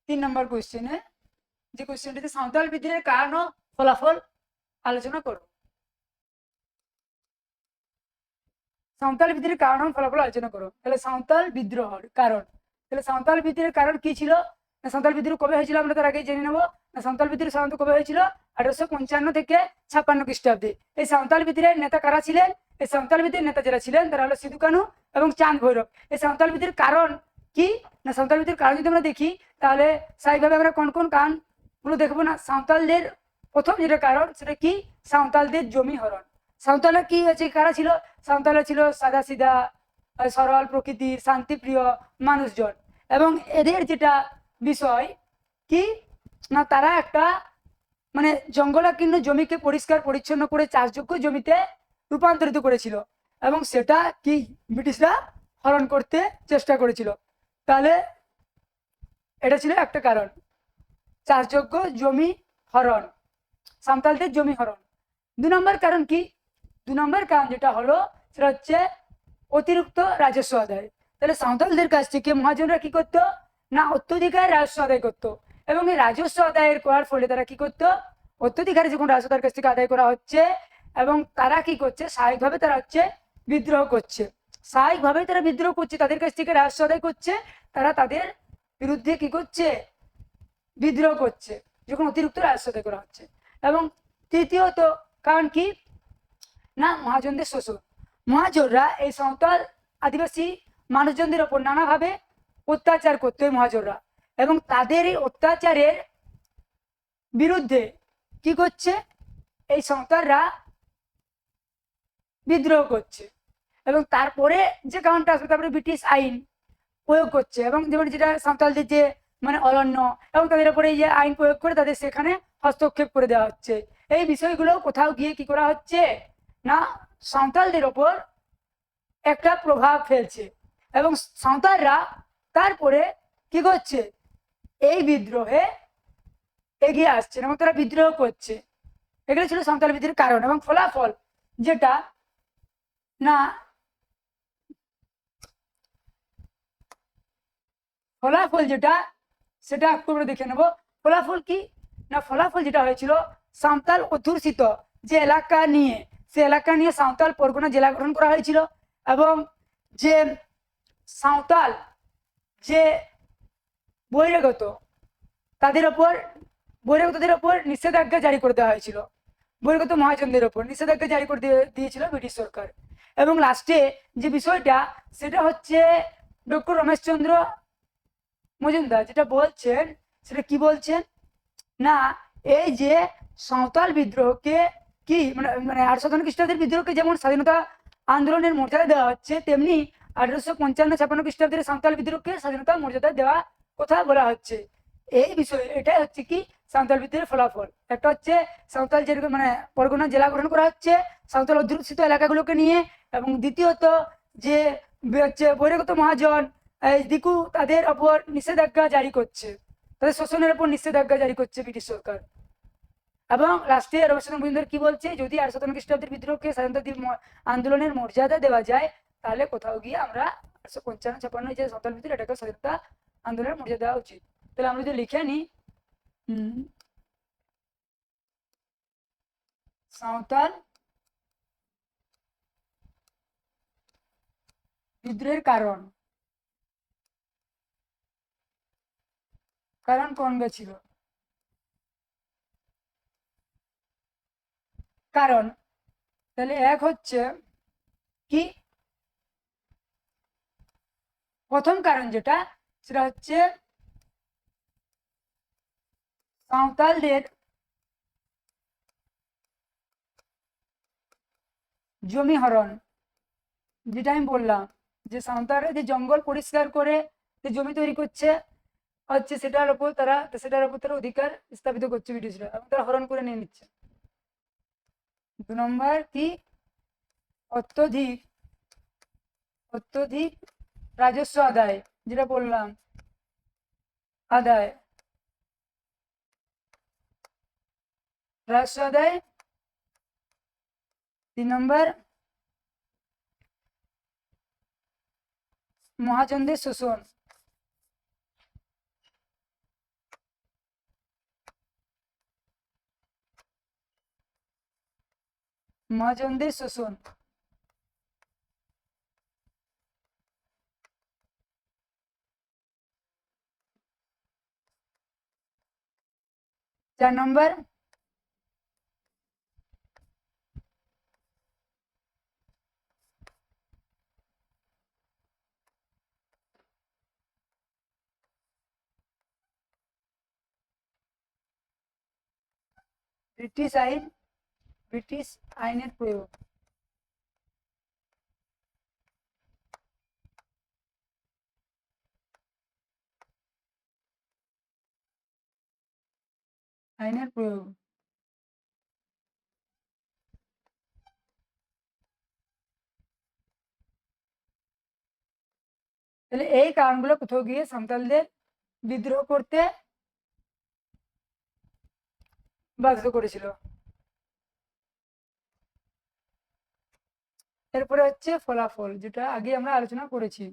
3 নম্বর কোশ্চেনে, যে কোশ্চেনটিতে সাঁওতাল বিদ্রোহের কারণ ও ফলাফল আলোচনা করব। সাঁওতাল বিদ্রোহের কারণ ও ফলাফল আলোচনা করো। তাহলে সাঁওতাল বিদ্রোহের কারণ, তাহলে সাঁওতাল বিদ্রোহের কারণ কি ছিল? সাঁওতাল বিদ্রোহ কবে হয়েছিল আমরা তার আগে জেনে নেবো। সাঁওতাল বিদ্রোহ সাধারণত কবে হয়েছিল? 1855 থেকে 56 খ্রিস্টাব্দে। এই সাঁওতাল বিদ্রোহের নেতা কারা ছিলেন? এই সাঁওতাল বিদ্রোহের নেতা যারা ছিলেন তারা হলো সিধু কানু এবং চাঁদ ভৈরব। এই সাঁওতাল বিদ্রোহের কারণ কি না, সাঁওতাল বিদ্রোহের কারণ যদি আমরা দেখি তাহলে স্বাভাবিকভাবে আমরা কোন কোন কারণগুলো দেখবো না। সাঁওতালদের প্রথম যেটা কারণ সেটা কি? সাঁওতালদের জমি হরণ। সাঁওতালের কি হচ্ছে, কারা ছিল? সাঁওতালরা ছিল সাদা সিধা সরল প্রকৃতির শান্তিপ্রিয় মানুষজন, এবং এদের যেটা বিষয় কি না, তারা একটা মানে জঙ্গলাকীর্ণ জমিকে পরিষ্কার পরিচ্ছন্ন করে চাষযোগ্য জমিতে রূপান্তরিত করেছিল, এবং সেটা কি ব্রিটিশরা হরণ করতে চেষ্টা করেছিল। তাহলে এটা ছিল একটা কারণ, চাষযোগ্য জমি হরণ, সাঁওতালদের জমি হরণ। 2 নম্বর কারণ কি? 2 নম্বর কারণ যেটা হলো সেটা হচ্ছে অতিরিক্ত রাজস্ব আদায়। তাহলে সাঁওতালদের কাছ থেকে মহাজনরা কি করতো না, অত্যধিকার রাজস্ব আদায় করতো, এবং এই রাজস্ব আদায়ের করার ফলে তারা কি করতো, অত্যধিকারে যখন রাজস্ব তার কাছ থেকে আদায় করা হচ্ছে, এবং তারা কি করছে স্বাভাবিকভাবে তারা হচ্ছে বিদ্রোহ করছে, তাদের কাছ থেকে রাজস্ব আদায় করছে, তারা তাদের বিরুদ্ধে কি করছে, বিদ্রোহ করছে যখন অতিরিক্ত রাজস্ব আদায় করা হচ্ছে। এবং তৃতীয়ত কারণ কি না, মহাজনদের শোষণ। মহাজনরা এই সাঁওতাল আদিবাসী মানুষজনদের ওপর নানাভাবে অত্যাচার করতো এই মহাজনরা, এবং তাদের এই অত্যাচারের বিরুদ্ধে কি করছে, এই সাঁওতালরা বিদ্রোহ করছে, এবং তারপরে যে কারণটা আসবে তারপরে ব্রিটিশ আইন প্রয়োগ করছে, এবং যেমন যেটা সাঁওতালদের যে মানে অরণ্য এবং তাদের উপরে এই যে আইন প্রয়োগ করে তাদের সেখানে হস্তক্ষেপ করে দেওয়া হচ্ছে। এই বিষয়গুলো কোথাও গিয়ে কি করা হচ্ছে না, সাঁওতালদের ওপর একটা প্রভাব ফেলছে, এবং সাঁওতালরা তারপরে কি করছে, এই বিদ্রোহে এগিয়ে আসছে এবং তারা বিদ্রোহ করছে। এগুলো ছিল সাঁওতাল বিদ্রোহের কারণ এবং ফলাফল, যেটা না ফলাফল যেটা সেটা একটু করে দেখে নেব। ফলাফল কি না, ফলাফল যেটা হয়েছিল, সাঁওতাল অধ্যুষিত যে এলাকা নিয়ে, সে এলাকা নিয়ে সাঁওতাল পরগনা জেলা গঠন করা হয়েছিল, এবং যে সাঁওতাল যে বহিরাগত তাদের ওপর বহিরাগতদের ওপর নিষেধাজ্ঞা জারি করে দেওয়া হয়েছিল, বহিরাগত মহাজনদের ওপর নিষেধাজ্ঞা জারি করে দিয়েছিল ব্রিটিশ সরকার। এবং লাস্টে যে বিষয়টা সেটা হচ্ছে ডক্টর রমেশচন্দ্র মজুমদার যেটা বলছেন, সেটা কি বলছেন না, এই যে সাঁওতাল বিদ্রোহকে কি মানে মানে 1857 বিদ্রোহকে যেমন স্বাধীনতা আন্দোলনের মর্যাদা দেওয়া হচ্ছে, তেমনি 1855-56 খ্রিস্টাব্দের সাঁওতাল বিদ্রোহকে স্বাধীনতা মর্যাদা দেওয়া কথা বলা হচ্ছে। এই বিষয়ে এটাই হচ্ছে কি সাঁওতাল বিদ্রোহের ফলাফল। একটা হচ্ছে সাঁওতাল যেরকম মানে পরগনা জেলা গঠন করা হচ্ছে সাঁওতাল অধ্যুষিত এলাকাগুলোকে নিয়ে, এবং দ্বিতীয়ত যে হচ্ছে বহিরাগত মহাজন এই দিকু তাদের ওপর নিষেধাজ্ঞা জারি করছে, তাদের শোষণের উপর নিষেধাজ্ঞা জারি করছে ব্রিটিশ সরকার। এবং রাষ্ট্রীয় রমেশচন্দ্র মজুমদার কি বলছে, যদি 1857 খ্রিস্টাব্দের বিদ্রোহকে স্বাধীনতা আন্দোলনের মর্যাদা দেওয়া যায়, তাহলে কোথাও গিয়ে আমরা 1855-56 যে সাঁওতাল বিদ্রোহ এটাকে স্বাধীনতা আন্দোলনের মর্যাদা দেওয়া উচিত। তাহলে আমরা যদি লিখে নিই, সাঁওতাল বিদ্রোহের কারণ, কারণ কোনটা ছিল, কারণ তাহলে এক হচ্ছে কি প্রথম কারণ যেটা সেটা হচ্ছে সাঁওতালদের জমি হরণ, যেটা আমি বললাম যে সাঁওতালরা যে জঙ্গল পরিষ্কার করে যে জমি তৈরি করছে হচ্ছে সেটার উপর তারা অধিকার স্থাপিত করছে ব্রিটিশরা, এবং তারা হরণ করে নিয়ে নিচ্ছে। 2 নম্বর কি, অত্যধিক অত্যধিক রাজস্ব আদায়, যেটা বললাম আদায়, রাজস্ব আদায়। 3 নম্বর মহাজনদের শোষণ, মহাজনদের শোষণ। 4 নম্বর ব্রিটিশ আইন, ব্রিটিশ আইনের প্রয়োগ। আইনের প্রয়োগ, তাহলে এই কারণগুলো কোথাও গিয়ে সাঁওতালদের বিদ্রোহ করতে বাধ্য করেছিল। এরপরে হচ্ছে ফলাফল, যেটা আগে আমরা আলোচনা করেছি।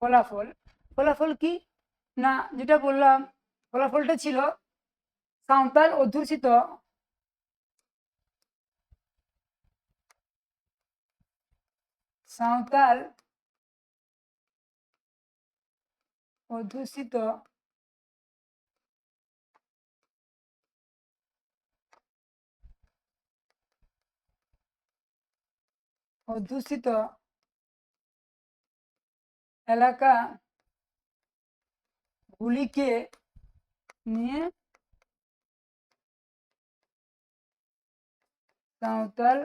ফলাফল, ফলাফল কি না, যেটা বললাম ফলাফলটা ছিল সাঁওতাল অধ্যুষিত সাঁওতাল অধ্যুষিত অধ্যুষিত এলাকা গুলিকে নিয়ে সাঁওতাল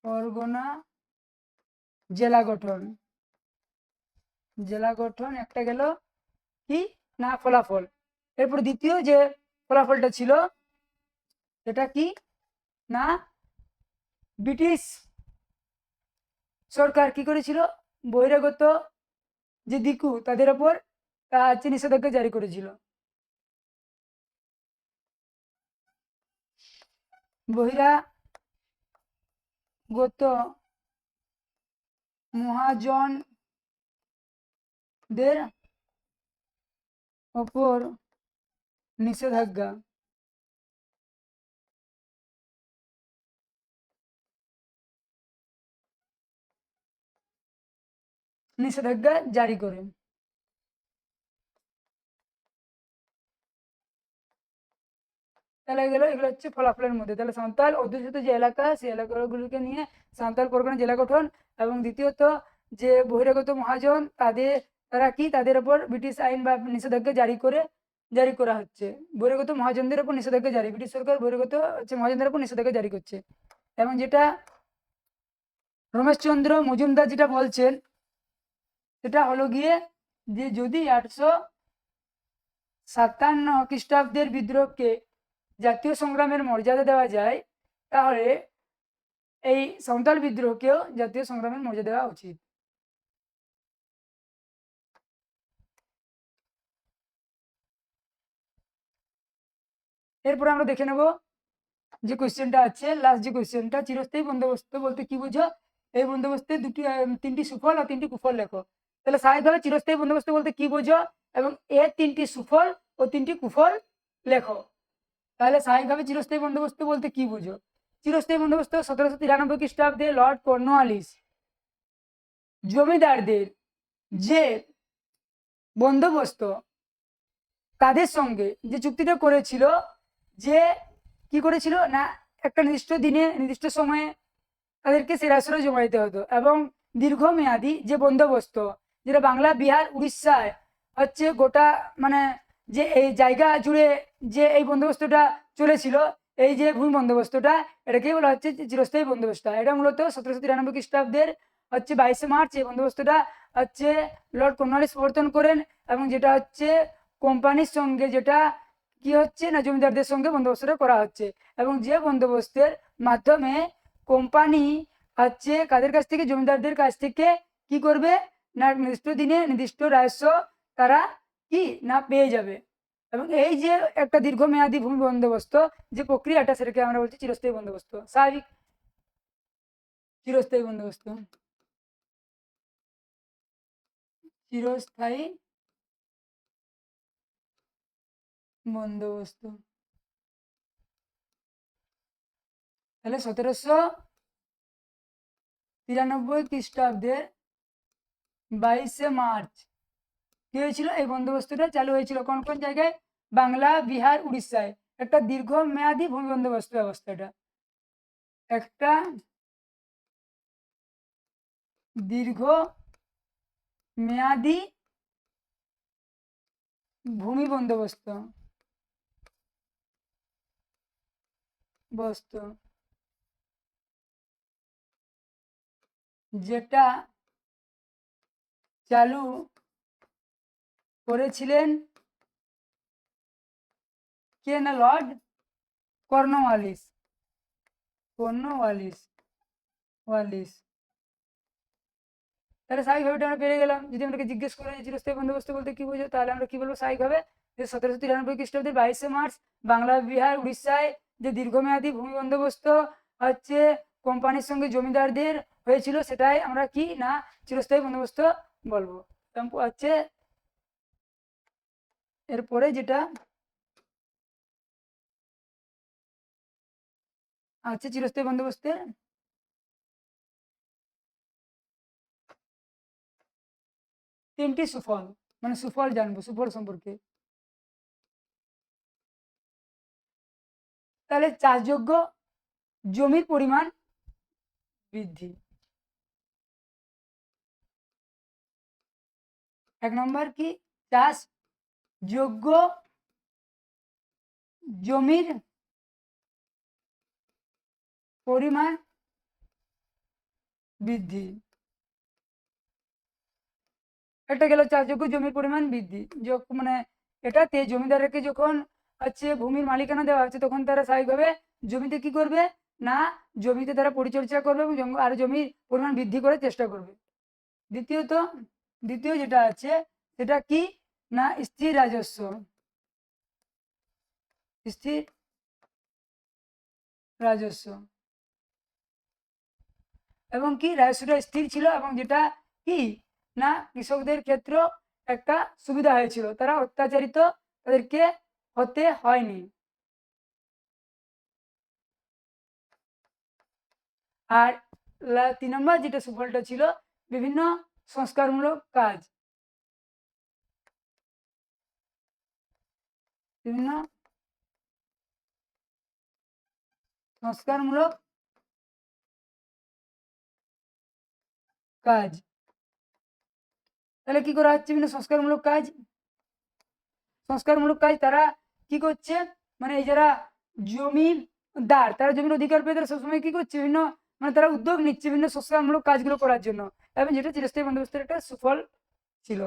পরগনা জেলা গঠন। জেলা গঠন একটা গেল কি না ফলাফল। এরপর দ্বিতীয় যে ফলাফলটা ছিল সেটা কি না ব্রিটিশ সরকার কি করেছিল বহিরাগত যে দিকু তাদের ওপর নিষেধাজ্ঞা জারি করেছিল। বহিরাগত মহাজনদের ওপর নিষেধাজ্ঞা জারি করে। তাহলে গেল এগুলো হচ্ছে ফলাফলের মধ্যে। তাহলে সাঁওতাল অধ্যুষিত যে এলাকা সেই এলাকাগুলিকে নিয়ে সাঁওতাল পরগনা জেলা গঠন, এবং দ্বিতীয়ত যে বহিরাগত মহাজন তারা কি তাদের ওপর ব্রিটিশ আইন বা নিষেধাজ্ঞা জারি করা হচ্ছে। বহিরাগত মহাজনদের উপর নিষেধাজ্ঞা জারি, ব্রিটিশ সরকার বহিরাগত মহাজনদের উপর নিষেধাজ্ঞা জারি করছে। এবং যেটা রমেশচন্দ্র মজুমদার যেটা বলছেন সেটা হলো গিয়ে যে যদি 857 খ্রিস্টাব্দের বিদ্রোহকে জাতীয় সংগ্রামের মর্যাদা দেওয়া যায় তাহলে এই সাঁওতাল বিদ্রোহকেও জাতীয় সংগ্রামের মর্যাদা দেওয়া উচিত। এরপর আমরা দেখে নেব যে কোশ্চেনটা আছে লাস্ট যে কোশ্চেনটা, চিরস্থায়ী বন্দোবস্ত বলতে কি বুঝো? এই বন্দোবস্তে তিনটি সুফল আর তিনটি কুফল লেখো। তাহলে স্বাভাবিকভাবে চিরস্থায়ী বন্দোবস্ত বলতে কি বুঝো এবং এর তিনটি সুফল ও তিনটি কুফল লেখো। তাহলে স্বাভাবিকভাবে চিরস্থায়ী বন্দোবস্ত বলতে কি বুঝো? চিরস্থায়ী বন্দোবস্ত 1793 খ্রিস্টাব্দে লর্ড কর্নওয়ালিস জমিদারদের যে বন্দোবস্ত তাদের সঙ্গে যে চুক্তিটা করেছিল, যে কি করেছিল না একটা নির্দিষ্ট দিনে নির্দিষ্ট সময়ে তাদেরকে সেই রাজস্ব জমা দিতে হতো, এবং দীর্ঘমেয়াদী যে বন্দোবস্ত যেটা বাংলা বিহার উড়িষ্যায় হচ্ছে গোটা মানে যে এই জায়গা জুড়ে যে এই বন্দোবস্তটা চলেছিল, এই যে ভূমি বন্দোবস্তটা এটাকেই বলা হচ্ছে চিরস্থায়ী বন্দোবস্ত। এটা মূলত 1793 খ্রিস্টাব্দের হচ্ছে 22শে মার্চ এই বন্দোবস্তটা হচ্ছে লর্ড কর্নওয়ালিস প্রবর্তন করেন, এবং যেটা হচ্ছে কোম্পানির সঙ্গে যেটা কি হচ্ছে না জমিদারদের সঙ্গে বন্দোবস্তটা করা হচ্ছে, এবং যে বন্দোবস্তের মাধ্যমে কোম্পানি হচ্ছে কাদের কাছ থেকে জমিদারদের কাছ থেকে কি করবে না নির্দিষ্ট দিনে নির্দিষ্ট রাজস্ব তারা কি না পেয়ে যাবে। এবং এই যে একটা দীর্ঘমেয়াদী ভূমি বন্দোবস্ত যে প্রক্রিয়াটা সেটাকে আমরা বলছি চিরস্থায়ী বন্দোবস্ত। স্বাভাবিক চিরস্থায়ী বন্দোবস্ত, চিরস্থায়ী বন্দোবস্ত। তাহলে 1793 খ্রিস্টাব্দের 22শে মার্চ কি হয়েছিল এই বন্দোবস্তটা চালু হয়েছিল কোন কোন জায়গায়? বাংলা বিহার উড়িষ্যায়। একটা দীর্ঘমেয়াদী ভূমি বন্দোবস্ত ব্যবস্থাটা একটা দীর্ঘ মেয়াদী ভূমি বন্দোবস্ত যেটা চালু করেছিলেন কে না লর্ড কর্নওয়ালিস। তাহলে স্বাভাবিকভাবে আমরা পেরে গেলাম। যদি আমাকে জিজ্ঞেস করে চিরস্থায়ী বন্দোবস্ত বলতে কি বুঝো, তাহলে আমরা কি বলবো স্বাভাবিকভাবে যে 1793 খ্রিস্টাব্দের 22শে মার্চ বাংলা বিহার উড়িষ্যায় যে দীর্ঘমেয়াদী ভূমি বন্দোবস্ত হচ্ছে কোম্পানির সঙ্গে জমিদারদের হয়েছিল সেটাই আমরা কি না চিরস্থায়ী বন্দোবস্ত বলবো। হচ্ছে এরপরে যেটা আছে চিরস্থায়ী বন্দোবস্তের তিনটি সুফল, মানে সুফল জানবো সুফল সম্পর্কে। তাহলে চাষযোগ্য জমির পরিমাণ বৃদ্ধি। 1 নম্বর কি, চাষ যোগ্য জমির পরিমাণ বৃদ্ধি। এটা গেল চাষযোগ্য জমির পরিমাণ বৃদ্ধি। মানে এটাতে জমিদারকে যখন হচ্ছে ভূমির মালিকানা দেওয়া হচ্ছে, তখন তারা স্বাভাবিকভাবে জমিতে কি করবে না, জমিতে তারা পরিচর্যা করবে এবং আর জমির পরিমাণ বৃদ্ধি করার চেষ্টা করবে। দ্বিতীয় যেটা আছে সেটা কি না, স্থির রাজস্ব। স্থির রাজস্ব এবং কি রাজস্বটা স্থির ছিল, এবং যেটা কি না কৃষকদের ক্ষেত্রে একটা সুবিধা হয়েছিল, তারা অত্যাচারিত তাদেরকে হতে হয়নি। আর 3 নম্বর যেটা সুফলটা ছিল, বিভিন্ন সংস্কারমূলক কাজ। বিভিন্ন সংস্কারমূলক কাজ। তাহলে কি করা হচ্ছে, বিভিন্ন সংস্কারমূলক কাজ। তারা কি করছে, মানে এই যারা জমিদার, তারা জমির অধিকার পেয়ে তারা সবসময় কি করছে, বিভিন্ন মানে তারা উদ্যোগ নিচ্ছে বিভিন্ন সংস্কারমূলক কাজগুলো করার জন্য, এবং যেটা চিরস্থায়ী বন্দোবস্তের একটা সুফল ছিল।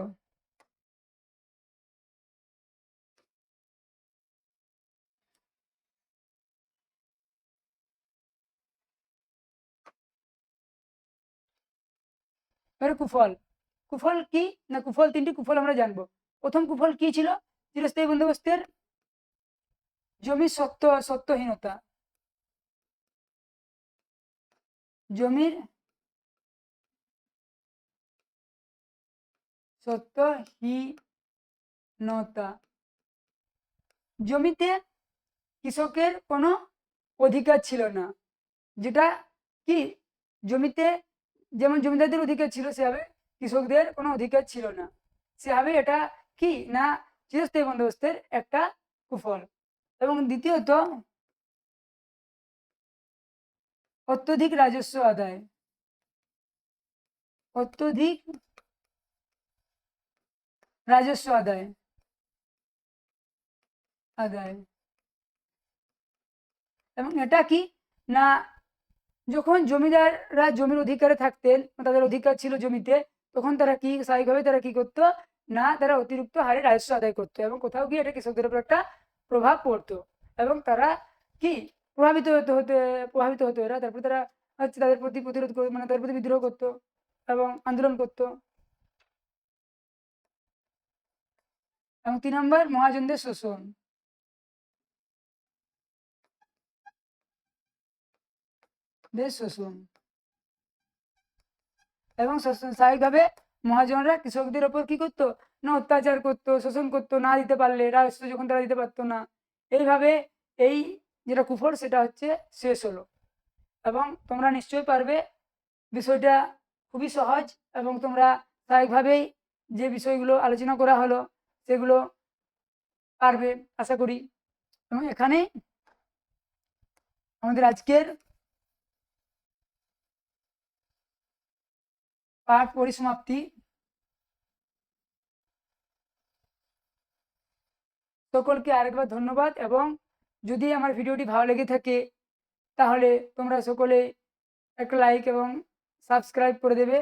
এবারে কুফল। কুফল কি না, কুফল 3টি কুফল আমরা জানবো। প্রথম কুফল কি ছিল, চিরস্থায়ী বন্দোবস্তের জমির সত্যহীনতা। জমির সত্যহীনতা। জমিতে কৃষকের কোনো অধিকার ছিল না, যেটা কি জমিতে যেমন জমিদারদের অধিকার ছিল, সেভাবে কৃষকদের কোনো অধিকার ছিল না। সেভাবে এটা কি না চিরস্থায়ী বন্দোবস্তের একটা কুফল। এবং দ্বিতীয়ত, অত্যধিক রাজস্ব আদায়। অত্যধিক রাজস্ব আদায়। এবং এটা কি না, যখন জমিদাররা জমির অধিকারে থাকতেন, তাদের অধিকার ছিল জমিতে, তখন তারা কি স্বাভাবিকভাবে তারা কি করতো না, তারা অতিরিক্ত হারে রাজস্ব আদায় করতো, এবং কোথাও গিয়ে এটা কৃষকদের উপর একটা প্রভাব পড়তো, এবং তারা কি প্রভাবিত হতো এরা। তারপর তারা হচ্ছে তাদের প্রতি প্রতিরোধ মানে তাদের প্রতি বিদ্রোহ করতো এবং আন্দোলন করতো। এবং 3 নম্বর, মহাজনদের শোষণ। শোষণ এবং স্বাভাবিকভাবে মহাজনরা কৃষকদের ওপর কি করতো না, অত্যাচার করতো, শোষণ করতো, না দিতে পারলে রাজস্ব যখন তারা দিতে পারতো না। এইভাবে এই যেটা কুফল সেটা হচ্ছে শেষ হলো। এবং তোমরা নিশ্চয়ই পারবে, বিষয়টা খুবই সহজ, এবং তোমরা স্বাভাবিকভাবেই যে বিষয়গুলো আলোচনা করা হলো সেগুলো পারবে আশা করি। এবং এখানে আমাদের আজকের পাঠ পরিসমাপ্তি। সকলকে আরেকবার ধন্যবাদ, এবং যদি আমার ভিডিওটি ভালো লেগে থাকে তাহলে তোমরা সকলে একটা লাইক এবং সাবস্ক্রাইব করে দেবে।